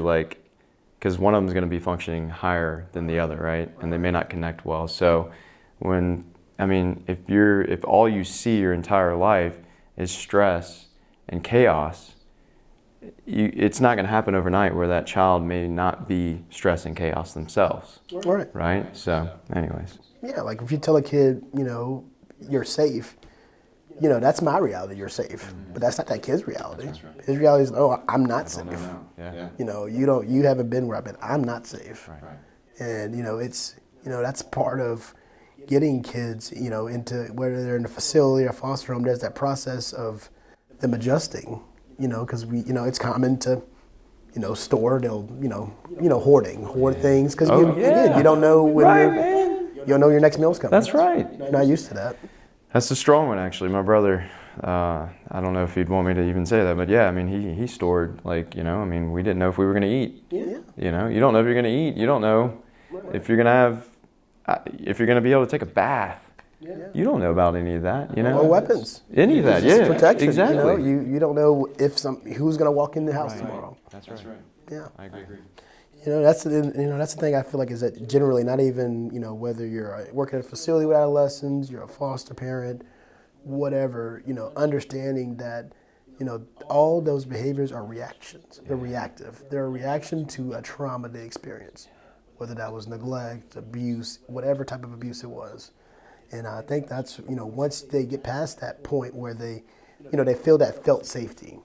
because one of them is going to be functioning higher than the other, right? And they may not connect well. So if all you see your entire life is stress and chaos, it's not going to happen overnight where that child may not be stress and chaos themselves. Right? So anyways. Yeah, like if you tell a kid, you're safe, that's my reality, you're safe. But that's not that kid's reality. His reality is, oh, I'm not safe. You haven't been where I've been. I'm not safe. And, that's part of getting kids, into whether they're in a facility or foster home, there's that process of them adjusting, because it's common to, store, hoard things, because you don't know when you don't know your next meal's coming. That's right. You're not used to that. That's a strong one, actually. My brother, I don't know if he'd want me to even say that, but he stored, we didn't know if we were going to eat. You don't know if you're going to eat. You don't know if you're going to be able to take a bath. You don't know about any of that, Or weapons. Any of that, Protection. exactly. You don't know who's going to walk in the house tomorrow. That's right. Yeah. I agree. That's the thing I feel like is that generally not even, whether you're working at a facility with adolescents, you're a foster parent, whatever, understanding that, all those behaviors are reactions. They're reactive. They're a reaction to a trauma they experience, whether that was neglect, abuse, whatever type of abuse it was. And I think that's, once they get past that point where they feel that felt safety,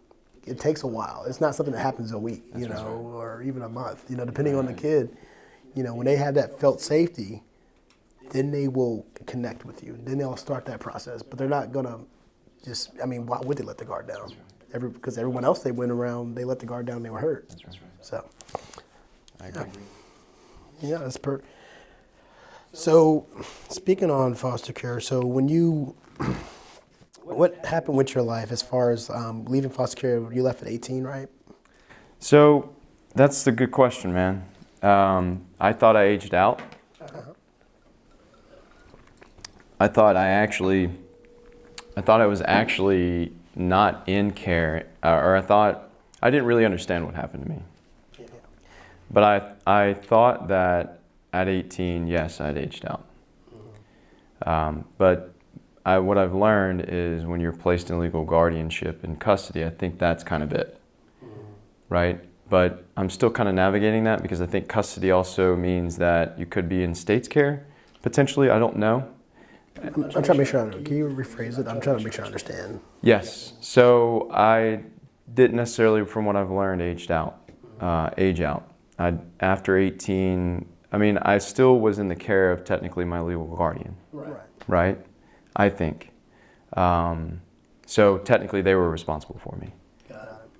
it takes a while. It's not something that happens in a week, or even a month, depending on the kid. When they have that felt safety, then they will connect with you. Then they'll start that process. But they're not going to why would they let the guard down? Because everyone else they went around, they let the guard down, they were hurt. That's right. So, I agree. Yeah, that's So, speaking on foster care, so what happened with your life as far as leaving foster care? You left at 18, right? So that's the good question, man. I thought I aged out. I thought I was actually not in care, or I didn't really understand what happened to me. But I thought that at 18, yes, I'd aged out. But what I've learned is when you're placed in legal guardianship and custody, I think that's kind of it, right? But I'm still kind of navigating that because I think custody also means that you could be in state's care, potentially, I don't know. I'm trying to make sure, can you rephrase it? I'm trying to make sure I understand. Yes, so I didn't necessarily, from what I've learned, age out. After 18, I still was in the care of technically my legal guardian. Right? I think. So technically they were responsible for me.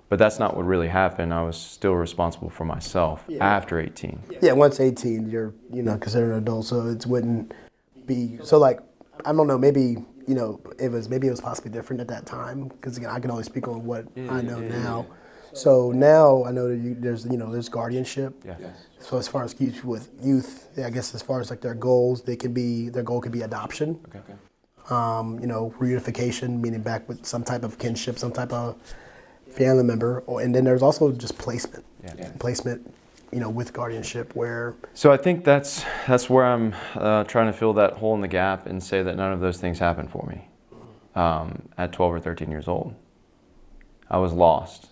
But that's not what really happened. I was still responsible for myself after 18. Yeah, once 18, you're considered an adult, so it wouldn't be so like I don't know. Maybe it was possibly different at that time because again I can only speak on what I know now. So now I know that there's guardianship. Yes. So as far as with youth, I guess as far as like their goals, their goal could be adoption. Okay. Reunification, meaning back with some type of kinship, some type of family member, and then there's also just placement. Placement, with guardianship where. So I think that's where I'm trying to fill that hole in the gap and say that none of those things happened for me. At 12 or 13 years old, I was lost.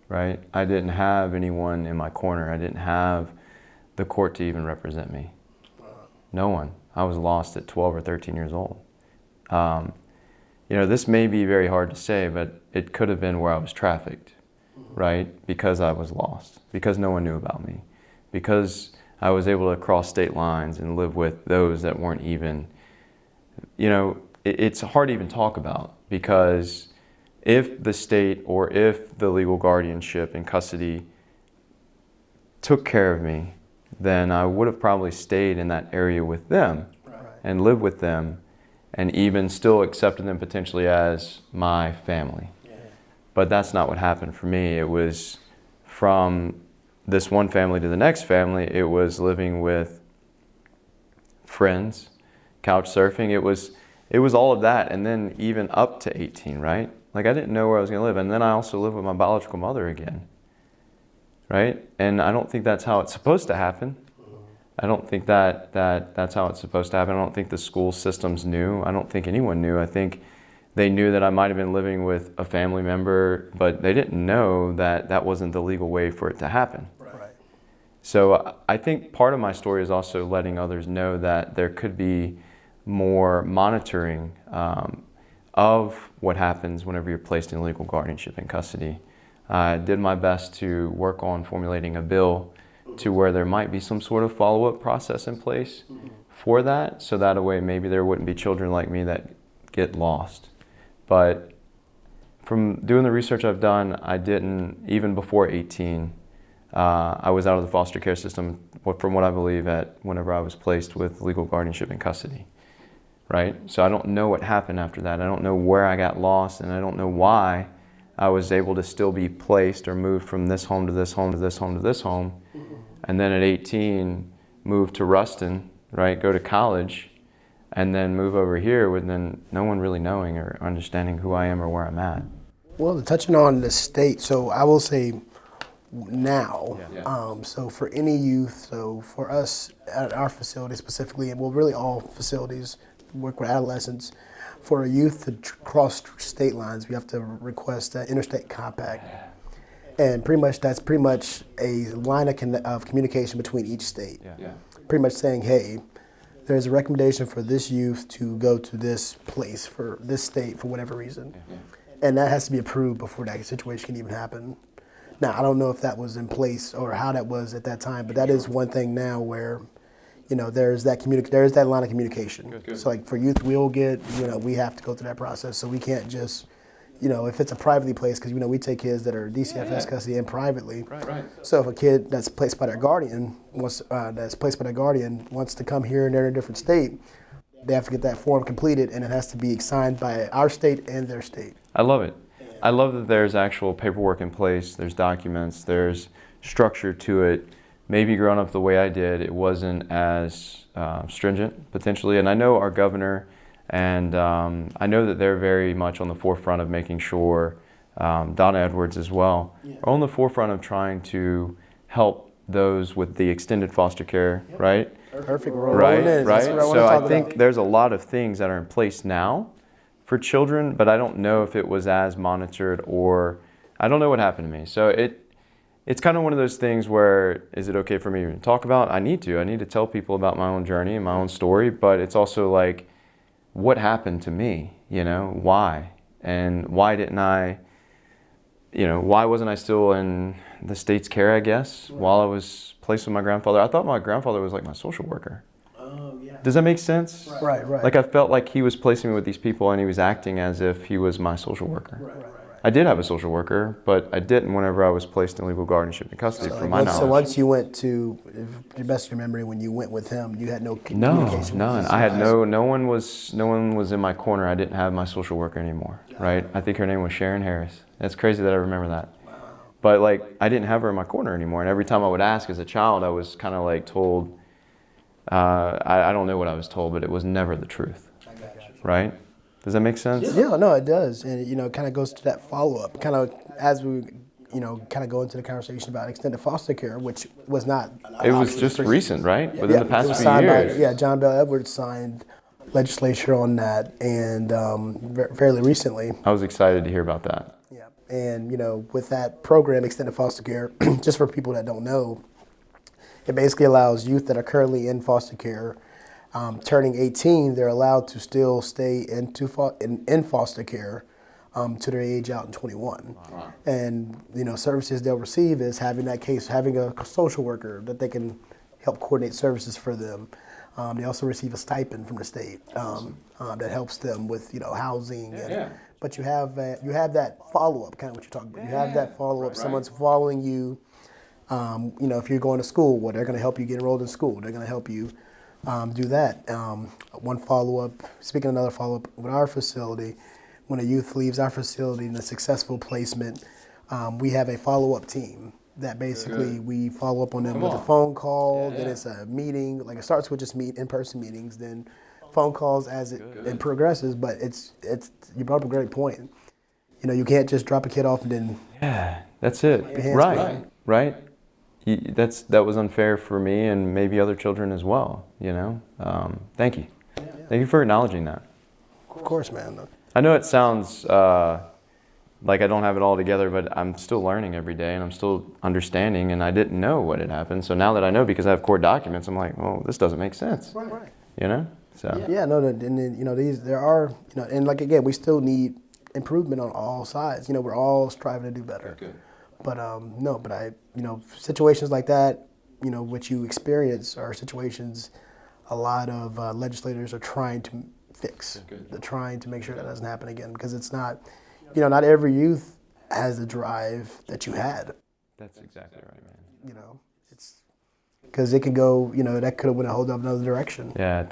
Right? I didn't have anyone in my corner. I didn't have the court to even represent me. No one. I was lost at 12 or 13 years old. This may be very hard to say, but it could have been where I was trafficked, right? Because I was lost, because no one knew about me, because I was able to cross state lines and live with those that weren't even, it's hard to even talk about because if the state or if the legal guardianship and custody took care of me, then I would have probably stayed in that area with them and lived with them and even still accepted them potentially as my family. But that's not what happened for me. It was from this one family to the next family. It was living with friends, couch surfing. It was all of that. And then even up to 18, right? Like I didn't know where I was going to live. And then I also lived with my biological mother again, right? And I don't think that's how it's supposed to happen. I don't think that's how it's supposed to happen. I don't think the school systems knew. I don't think anyone knew. I think they knew that I might have been living with a family member, but they didn't know that that wasn't the legal way for it to happen. Right. So I think part of my story is also letting others know that there could be more monitoring of what happens whenever you're placed in legal guardianship and custody. I did my best to work on formulating a bill to where there might be some sort of follow-up process in place for that, so that way maybe there wouldn't be children like me that get lost. But from doing the research I've done, I didn't, even before 18, I was out of the foster care system, from what I believe, whenever I was placed with legal guardianship and custody, right? So I don't know what happened after that. I don't know where I got lost, and I don't know why I was able to still be placed or moved from this home to this home to this home to this home. And then at 18, move to Ruston, right, go to college, and then move over here with then no one really knowing or understanding who I am or where I'm at. Well, touching on the state, so I will say now, so for any youth, so for us at our facility specifically, and well, really all facilities work with adolescents, for a youth to cross state lines, we have to request an interstate compact. And that's pretty much a line of communication between each state. Pretty much saying, hey, there's a recommendation for this youth to go to this place for this state for whatever reason. And that has to be approved before that situation can even happen. Now, I don't know if that was in place or how that was at that time, but that is one thing now where, there's that line of communication. Good. So like for youth, we have to go through that process. So we can't just, if it's a privately placed, because we take kids that are DCFS custody and privately. Right. So if a kid that's placed by their guardian wants to come here and they're in a different state, they have to get that form completed, and it has to be signed by our state and their state. I love it. I love that there's actual paperwork in place. There's documents. There's structure to it. Maybe growing up the way I did, it wasn't as stringent potentially. And I know our governor. And I know that they're very much on the forefront of making sure, Donna Edwards as well, are on the forefront of trying to help those with the extended foster care, right? Perfect. Right. So I think there's a lot of things that are in place now for children, but I don't know if it was as monitored or I don't know what happened to me. So it's kind of one of those things where, is it okay for me to talk about? I need to tell people about my own journey and my own story, but it's also like, what happened to me, why? And why didn't I, why wasn't I still in the state's care, I guess, while I was placed with my grandfather? I thought my grandfather was like my social worker. Oh, yeah. Does that make sense? Right. Like I felt like he was placing me with these people and he was acting as if he was my social worker. Right. I did have a social worker, but I didn't whenever I was placed in legal guardianship and custody, from my knowledge. So once you went to, if the best of your memory, when you went with him, you had no communication. None. I had no one was in my corner. I didn't have my social worker anymore, right? I think her name was Sharon Harris. That's crazy that I remember that. But like, I didn't have her in my corner anymore. And every time I would ask as a child, I was kind of like told, I don't know what I was told, but it was never the truth, right? Does that make sense? Yeah, no, it does. And, it kind of goes to that follow-up, kind of as we, kind of go into the conversation about extended foster care, which was not. It was just recent, right? Within the past few years. John Bell Edwards signed legislature on that, and fairly recently. I was excited to hear about that. Yeah, and, with that program, extended foster care, just for people that don't know, it basically allows youth that are currently in foster care, turning 18, they're allowed to still stay in foster care to their age out in 21. Wow. And, services they'll receive is having a social worker that they can help coordinate services for them. They also receive a stipend from the state that helps them with, housing. But you have that follow-up, kind of what you're talking about. You have that follow-up. Someone's following you. If you're going to school, they're going to help you get enrolled in school. They're going to help you do that. One follow-up, speaking of another follow-up with our facility, when a youth leaves our facility in a successful placement, we have a follow-up team that basically we follow up on them with a phone call, then it's a meeting. Like it starts with just in-person meetings, then phone calls as it progresses, but it's you brought up a great point. You can't just drop a kid off and then... Yeah, that's it. Right. That was unfair for me and maybe other children as well, Thank you. Thank you for acknowledging that. Of course, man. I know it sounds like I don't have it all together, but I'm still learning every day and I'm still understanding, and I didn't know what had happened. So now that I know, because I have court documents, I'm like, well, this doesn't make sense. Right. So. Yeah, no, and these, there are, and like, again, we still need improvement on all sides. We're all striving to do better. Good. But situations like that, which you experience are situations a lot of legislators are trying to fix. They're trying to make sure that doesn't happen again, because it's not, not every youth has the drive that you had. That's exactly right, man. It's because it can go, that could have went a whole another direction. Yeah, I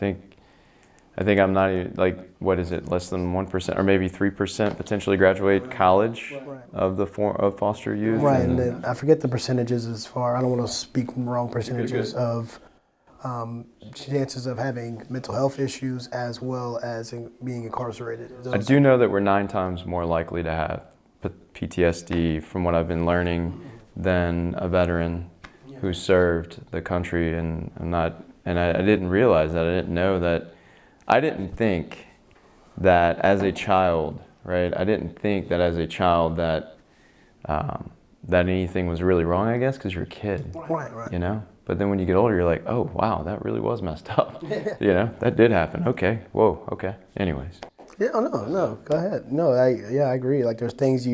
think I'm not even, like, what is it, less than 1% or maybe 3% potentially graduate college of of foster youth. Right, and then I forget the percentages I don't want to speak wrong percentages of chances of having mental health issues as well as being incarcerated. I do know that we're 9 times more likely to have PTSD, from what I've been learning, than a veteran who served the country, and I didn't realize that. I didn't know that. I didn't think that as a child, right? I didn't think that as a child that anything was really wrong, I guess, because you're a kid, right. But then when you get older, you're like, oh, wow, that really was messed up. That did happen. Okay, whoa, okay. Anyways. Yeah, no, go ahead. No, I agree. Like, there's things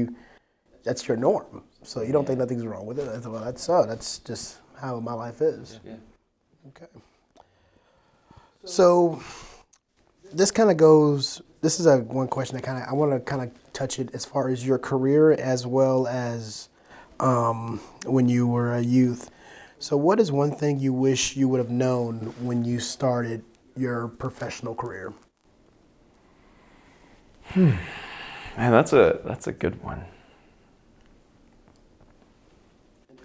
that's your norm, so you don't think nothing's wrong with it. Well, that's just how my life is. Yeah. Okay. So this kind of goes. This is one question that I want to kind of touch it as far as your career as well as when you were a youth. So what is one thing you wish you would have known when you started your professional career? Man, that's a good one.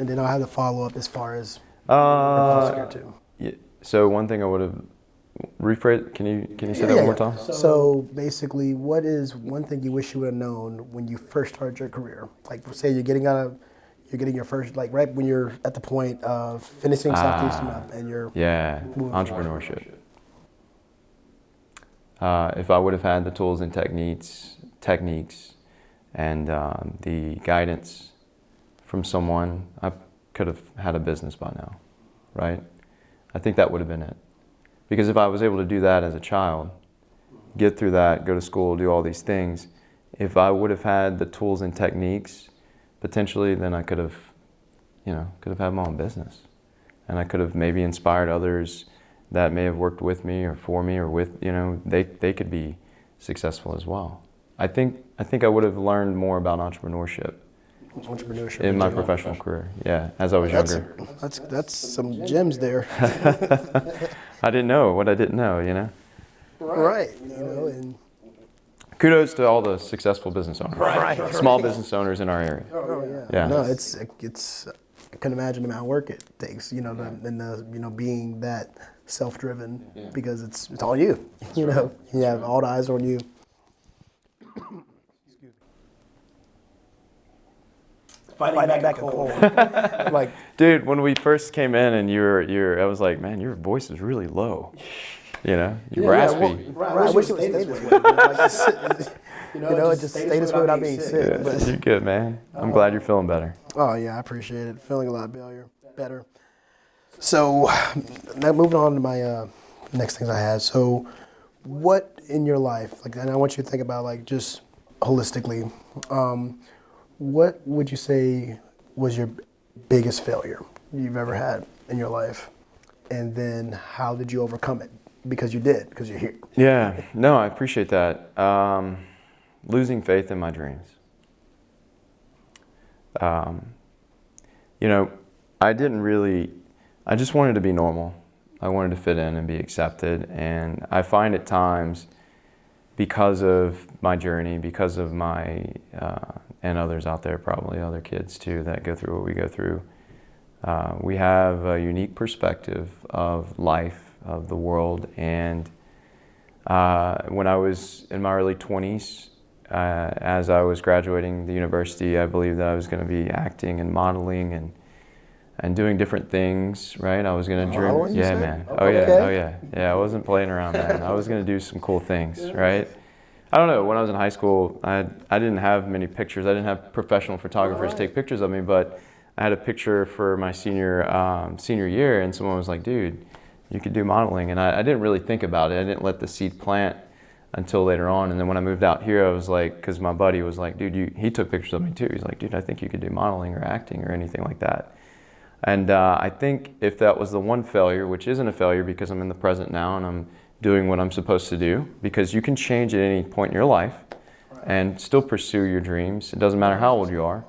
And then I'll have the follow-up as far as foster care too. Yeah, so one thing I would have rephrased. Can you say that one more time? So basically, what is one thing you wish you would have known when you first started your career? Like, say you're getting your first, like right when you're at the point of finishing Southeastern up and you're entrepreneurship. If I would have had the tools and techniques, and the guidance from someone, I could have had a business by now, right? I think that would have been it. Because if I was able to do that as a child, get through that, go to school, do all these things, if I would have had the tools and techniques, potentially, then I could have had my own business. And I could have maybe inspired others that may have worked with me or for me or with, they could be successful as well. I think I would have learned more about entrepreneurship in my professional career. Yeah, as I was younger. That's some gems there. I didn't know what I didn't know, Right. And kudos to all the successful business owners. Right. Small business owners in our area. Oh Yeah. No, it's I can imagine the amount of work it takes, being that self-driven because it's all you. You have all the eyes on you. Fighting back and cold. Like, dude, when we first came in and I was like, man, your voice is really low. You're raspy. I wish it would stay this way. It just stay this way without being sick. Yeah, you're good, man. I'm glad you're feeling better. Oh yeah, I appreciate it. Feeling a lot better. So, now moving on to my next things I had. So, what in your life, and I want you to think about just holistically, what would you say was your biggest failure you've ever had in your life? And then how did you overcome it? Because you did, because you're here. Yeah, no, I appreciate that. Losing faith in my dreams. I just wanted to be normal. I wanted to fit in and be accepted. And I find at times, because of my journey, because of my, and others out there, probably other kids too, that go through what we go through, we have a unique perspective of life, of the world. And when I was in my early 20s, as I was graduating the university, I believed that I was going to be acting and modeling and doing different things, right? I was going to dream. Yeah, man. Oh yeah. Yeah, I wasn't playing around, man. I was going to do some cool things, right? I don't know, when I was in high school, I didn't have many pictures. I didn't have professional photographers take pictures of me, but I had a picture for my senior year, and someone was like, dude, you could do modeling. And I didn't really think about it. I didn't let the seed plant until later on. And then when I moved out here, I was like, because my buddy was like, dude, he took pictures of me too. He's like, dude, I think you could do modeling or acting or anything like that. And I think if that was the one failure, which isn't a failure because I'm in the present now and I'm doing what I'm supposed to do, because you can change at any point in your life and still pursue your dreams. It doesn't matter how old you are.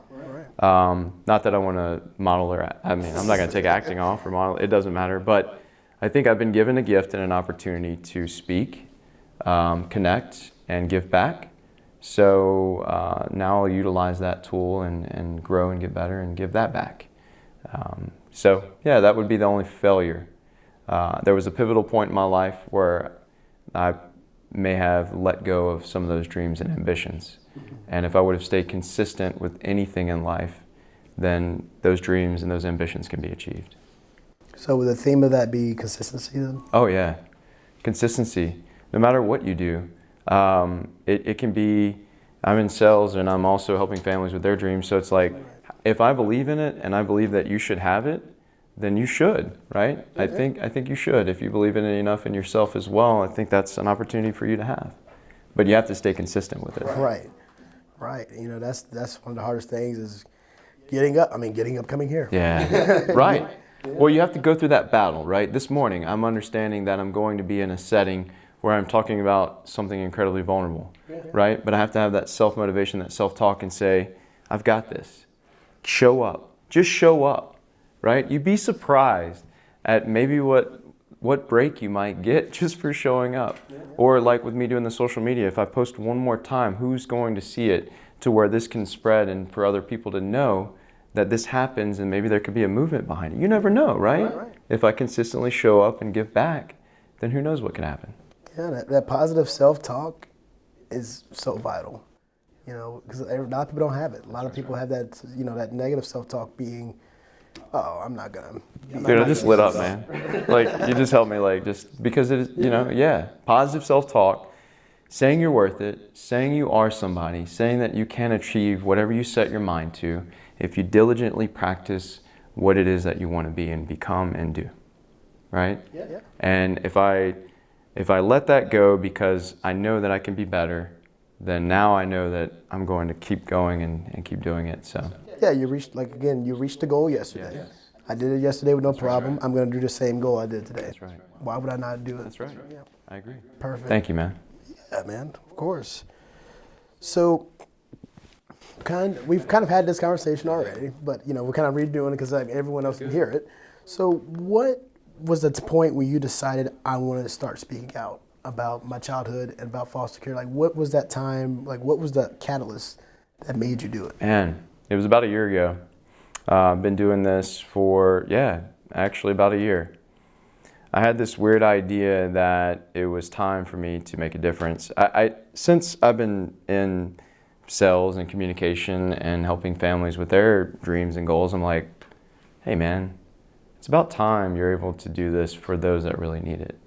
Not that I want to model I'm not going to take acting off or model. It doesn't matter. But I think I've been given a gift and an opportunity to speak, connect, and give back. So now I'll utilize that tool and grow and get better and give that back. So yeah, that would be the only failure. There was a pivotal point in my life where I may have let go of some of those dreams and ambitions. And if I would have stayed consistent with anything in life, then those dreams and those ambitions can be achieved. So would the theme of that be consistency then? Oh yeah, consistency. No matter what you do, it can be, I'm in sales and I'm also helping families with their dreams. So it's like, if I believe in it and I believe that you should have it, then you should, right? I think you should. If you believe in it enough in yourself as well, I think that's an opportunity for you to have. But you have to stay consistent with it. Right. That's one of the hardest things is getting up coming here. Yeah, right. Well, you have to go through that battle, right? This morning, I'm understanding that I'm going to be in a setting where I'm talking about something incredibly vulnerable, right? But I have to have that self-motivation, that self-talk and say, I've got this. Show up. Just show up, right? You'd be surprised at maybe what break you might get just for showing up. Or like with me doing the social media, if I post one more time, who's going to see it to where this can spread and for other people to know that this happens and maybe there could be a movement behind it. You never know, right? If I consistently show up and give back, then who knows what can happen. Yeah, that positive self-talk is so vital, because a lot of people don't have it. A lot of people have that, that negative self-talk being, oh, I'm not gonna. Dude, I just lit up, man. You just helped me, just because it is, positive self-talk, saying you're worth it, saying you are somebody, saying that you can achieve whatever you set your mind to if you diligently practice what it is that you want to be and become and do, right? Yeah. And if I let that go because I know that I can be better, then now I know that I'm going to keep going and keep doing it. So yeah, you reached the goal yesterday. I did it yesterday with no problem. I'm going to do the same goal I did today. That's right. Why would I not do it? That's right. Yeah. I agree. Perfect. Thank you, man. Yeah, man. Of course. So, we've kind of had this conversation already, but we're kind of redoing it because everyone else can hear it. So, what was the point where you decided I wanted to start speaking out about my childhood and about foster care? Like, what was that time? Like, what was the catalyst that made you do it? Man, it was about a year ago. I've been doing this for, actually about a year. I had this weird idea that it was time for me to make a difference. Since I've been in sales and communication and helping families with their dreams and goals, I'm like, hey man, it's about time you're able to do this for those that really need it.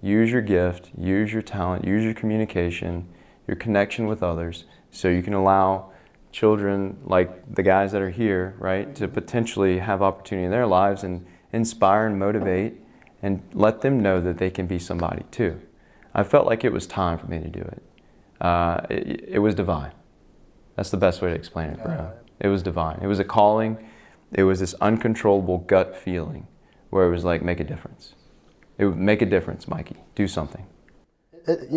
Use your gift, use your talent, use your communication, your connection with others, so you can allow children like the guys that are here, right, to potentially have opportunity in their lives and inspire and motivate and let them know that they can be somebody too. I felt like it was time for me to do it. It was divine. That's the best way to explain it, bro. It was divine. It was a calling. It was this uncontrollable gut feeling where it was like, make a difference. It would make a difference, Mikey. Do something. It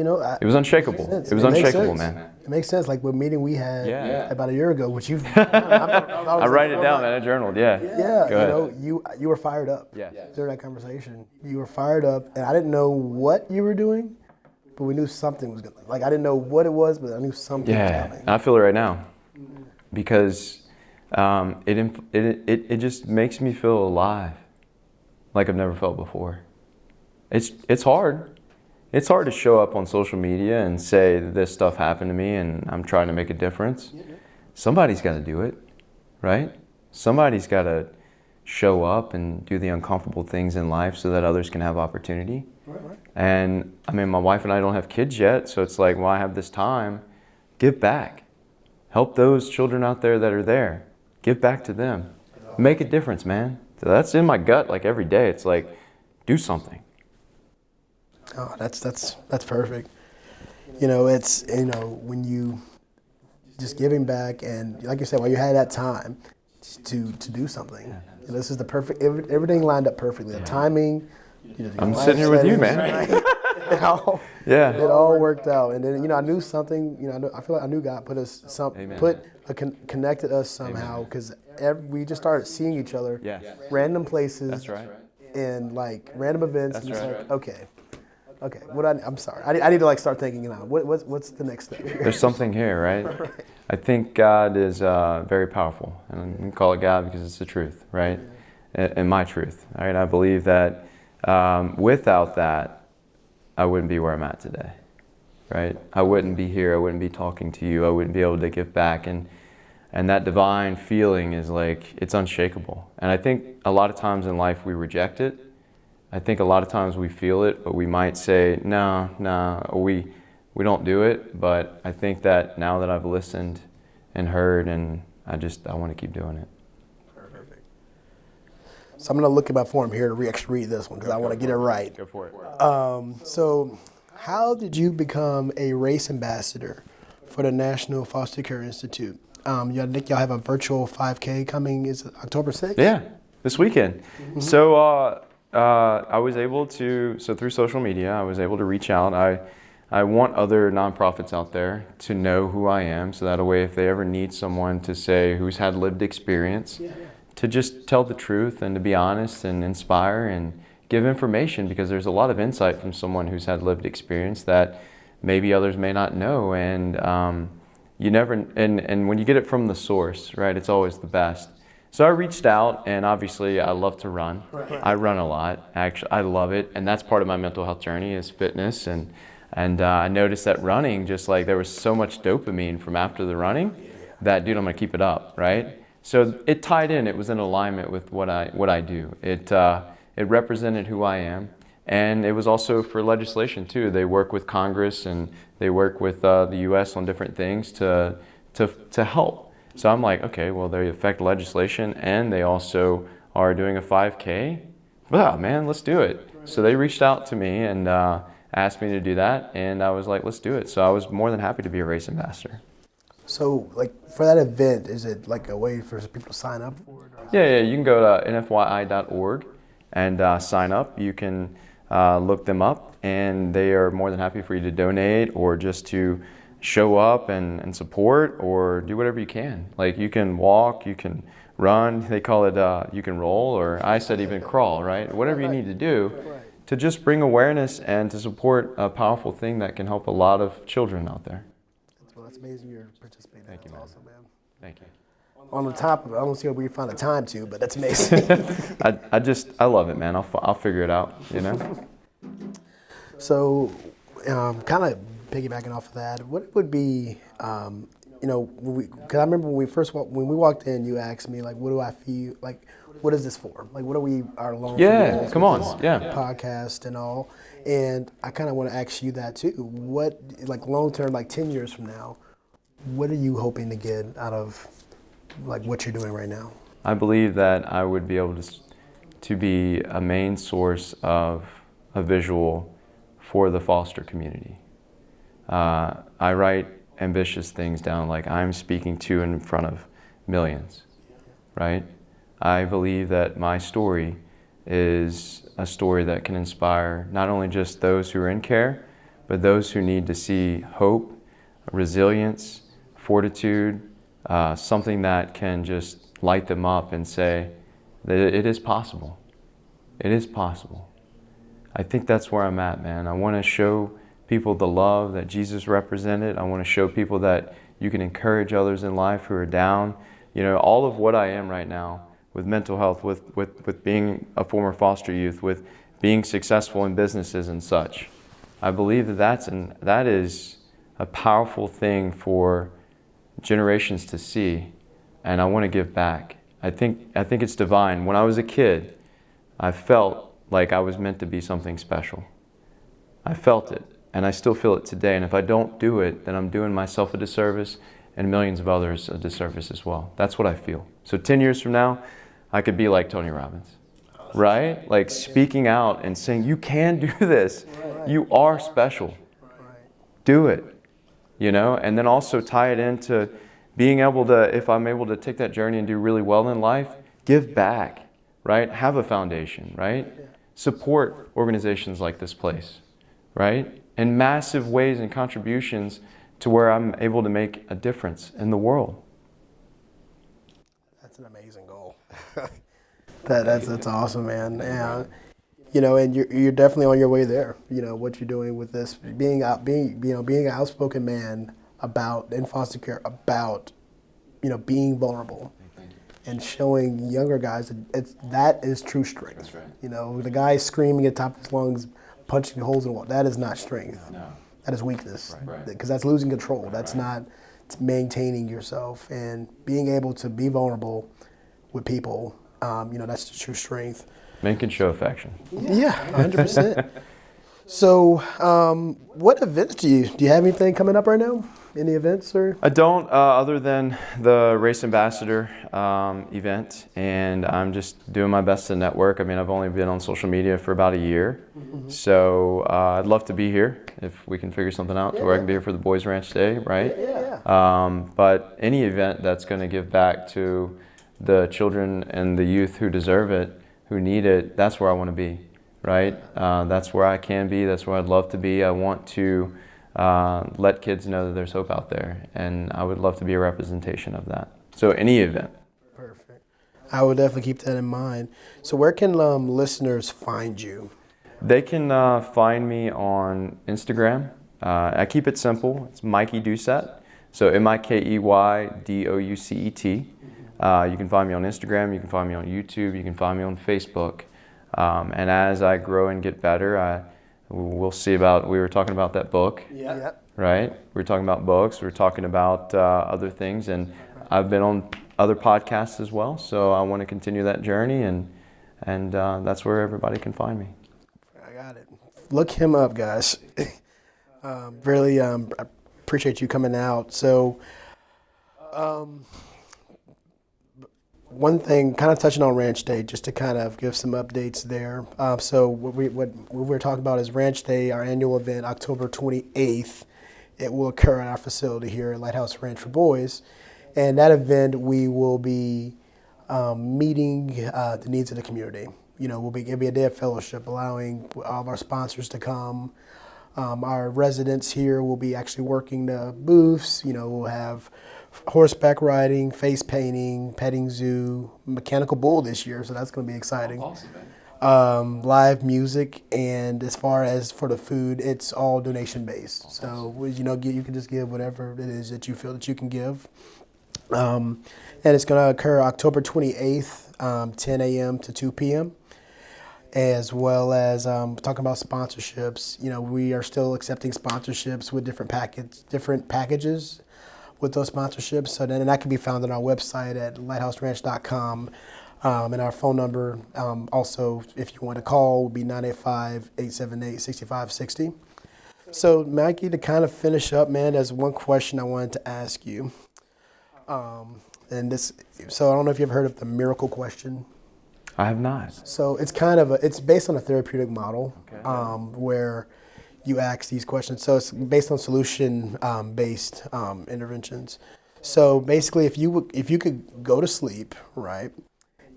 was unshakable. It was unshakable, man. It makes sense. Like the meeting we had about a year ago, which you. I write it down, man. I journaled. Yeah. You were fired up. Yeah. During that conversation, you were fired up, and I didn't know what you were doing, but we knew something was gonna. Like I didn't know what it was, but I knew something was happening. I feel it right now, because it just makes me feel alive, like I've never felt before. It's hard. It's hard to show up on social media and say that this stuff happened to me and I'm trying to make a difference. Somebody's got to do it, right? Somebody's got to show up and do the uncomfortable things in life so that others can have opportunity. Right. And I mean, my wife and I don't have kids yet, so it's like, well, I have this time. Give back. Help those children out there that are there. Give back to them. Make a difference, man. So that's in my gut like every day. It's like, do something. Oh, that's perfect. It's when you just giving back, and like you said, while you had that time to do something. Yeah. This is the perfect. Everything lined up perfectly. The timing. I'm sitting here with you, man. It all worked out, and then I knew something. I feel like I knew God put us connected us somehow, because we just started seeing each other, random places. That's right. And like random events. That's and just right. like, okay. I'm sorry. I need to start thinking now. What's the next step here? There's something here, right? Right. I think God is very powerful, and we call it God because it's the truth, right? And my truth, right? I believe that without that, I wouldn't be where I'm at today, right? I wouldn't be here. I wouldn't be talking to you. I wouldn't be able to give back, and that divine feeling is like, it's unshakable. And I think a lot of times in life we reject it. I think a lot of times we feel it, but we might say, no, we don't do it. But I think that now that I've listened and heard, and I want to keep doing it. Perfect. So I'm going to look at my form here to actually read this one because I want to get it right. Go for it. So how did you become a race ambassador for the National Foster Care Institute? I think y'all have a virtual 5K coming. Is it October 6th? Yeah, this weekend. Mm-hmm. So I was able to, through social media, I was able to reach out. I want other nonprofits out there to know who I am, so that a way if they ever need someone to say who's had lived experience, to just tell the truth and to be honest and inspire and give information, because there's a lot of insight from someone who's had lived experience that maybe others may not know. And you never, and when you get it from the source, right, it's always the best. So I reached out, and obviously I love to run. Right. I run a lot. Actually, I love it, and that's part of my mental health journey is fitness. And I noticed that running, just like there was so much dopamine from after the running, that dude, I'm gonna keep it up, right? So it tied in. It was in alignment with what I do. It represented who I am, and it was also for legislation too. They work with Congress and they work with the U.S. on different things to help. So I'm like, okay, well, they affect legislation and they also are doing a 5K. Wow, man, let's do it. So they reached out to me and asked me to do that, and I was like, let's do it. So I was more than happy to be a race ambassador. So, like, for that event, is it like a way for people to sign up for it? Yeah, you can go to nfyi.org and sign up. You can look them up, and they are more than happy for you to donate or just to show up and support or do whatever you can. Like, you can walk, you can run, they call it you can roll, or I said even crawl, right? Whatever you need to do to just bring awareness and to support a powerful thing that can help a lot of children out there. Well, that's amazing you're participating. Thank you, man. Awesome, man. Thank you. On the top of it, I don't see where we find the time to, but that's amazing. I love it, man. I'll figure it out, you know? So, kind of piggybacking off of that, what would be, you know, because I remember when we walked in, you asked me, like, what do I feel, like, what is this for? Like, what are we, our long-term goals come with on, this podcast and all? And I kind of want to ask you that too. What, like, long-term, like 10 years from now, what are you hoping to get out of, like, what you're doing right now? I believe that I would be able to be a main source of a visual for the foster community. I write ambitious things down, like I'm speaking to in front of millions, right? I believe that my story is a story that can inspire not only just those who are in care, but those who need to see hope, resilience, fortitude, something that can just light them up and say that it is possible. It is possible. I think that's where I'm at, man. I want to show people the love that Jesus represented. I want to show people that you can encourage others in life who are down. You know, all of what I am right now with mental health, with being a former foster youth, with being successful in businesses and such. I believe that is a powerful thing for generations to see, and I want to give back. I think it's divine. When I was a kid, I felt like I was meant to be something special. I felt it, and I still feel it today. And if I don't do it, then I'm doing myself a disservice and millions of others a disservice as well. That's what I feel. So 10 years from now, I could be like Tony Robbins, right? Like speaking out and saying, you can do this. You are special. Do it, you know? And then also tie it into being able to, if I'm able to take that journey and do really well in life, give back, right? Have a foundation, right? Support organizations like this place, right? In massive ways and contributions to where I'm able to make a difference in the world. That's an amazing goal. That's awesome, man. And you know, and you're definitely on your way there. You know what you're doing with this, being an outspoken man about in foster care, about being vulnerable, and showing younger guys that is true strength. That's right. You know, the guy screaming at the top of his lungs, punching holes in the wall. That is not strength. No. That is weakness. Right. Because that's losing control. That's not maintaining yourself and being able to be vulnerable with people. That's the true strength. Men can show affection. Yeah, 100%. So, what events do you have anything coming up right now? Any events or? I don't, other than the Race Ambassador event, and I'm just doing my best to network. I mean, I've only been on social media for about a year, so I'd love to be here if we can figure something out to where I can be here for the Boys Ranch Day, right? Yeah. But any event that's going to give back to the children and the youth who deserve it, who need it, that's where I want to be, right? That's where I can be. That's where I'd love to be. I want to let kids know that there's hope out there, and I would love to be a representation of that. So any event. Perfect. I will definitely keep that in mind. So where can listeners find you? They can find me on Instagram. I keep it simple. It's Mikey Doucet. So MikeyDoucet. You can find me on Instagram. You can find me on YouTube. You can find me on Facebook. And as I grow and get better, we'll see about, we were talking about that book, right? We were talking about books, we were talking about other things, and I've been on other podcasts as well, so I want to continue that journey, and that's where everybody can find me. I got it. Look him up, guys. Really appreciate you coming out. So, one thing, kind of touching on Ranch Day, just to kind of give some updates there. So what we're talking about is Ranch Day, our annual event, October 28th, it will occur at our facility here at Lighthouse Ranch for Boys. And that event, we will be meeting the needs of the community. It'll be a day of fellowship, allowing all of our sponsors to come. Our residents here will be actually working the booths. We'll have horseback riding, face painting, petting zoo, mechanical bull this year, so that's going to be exciting. Awesome, man. Live music, and as far as for the food, it's all donation based. So you can just give whatever it is that you feel that you can give. And it's going to occur October 28th, 10 a.m. to 2 p.m. As well as talking about sponsorships. We are still accepting sponsorships with different packages with those sponsorships. So then that can be found on our website at lighthouseranch.com. And our phone number, also, if you want to call, would be 985-878-6560. So, Mikey, to kind of finish up, man, there's one question I wanted to ask you. So I don't know if you've heard of the miracle question. I have not. So it's it's based on a therapeutic model, okay, where you ask these questions. So it's based on solution based interventions. So basically, if you could go to sleep, right,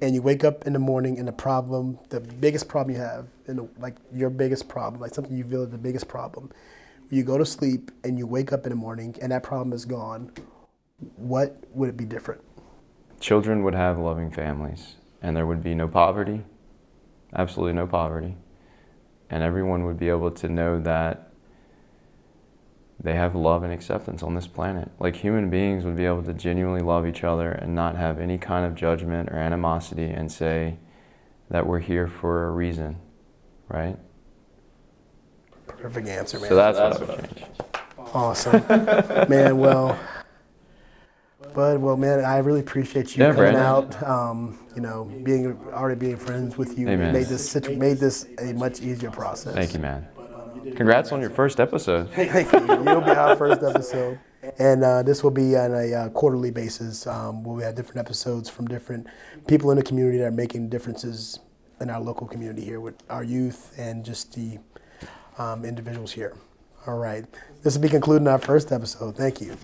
and you wake up in the morning and the biggest problem you have, your biggest problem, like something you feel is the biggest problem, you go to sleep and you wake up in the morning and that problem is gone, what would it be different? Children would have loving families, and there would be no poverty, absolutely no poverty, and everyone would be able to know that they have love and acceptance on this planet. Like, human beings would be able to genuinely love each other and not have any kind of judgment or animosity and say that we're here for a reason, right? Perfect answer, man. So that's what I would change. Awesome. Man, well, man, I really appreciate you coming out. Being friends with you, Amen. made this a much easier process. Thank you, man. Congrats on your first episode. Thank you. You'll be our first episode. And this will be on a quarterly basis. We'll have different episodes from different people in the community that are making differences in our local community here with our youth and just the individuals here. All right. This will be concluding our first episode. Thank you.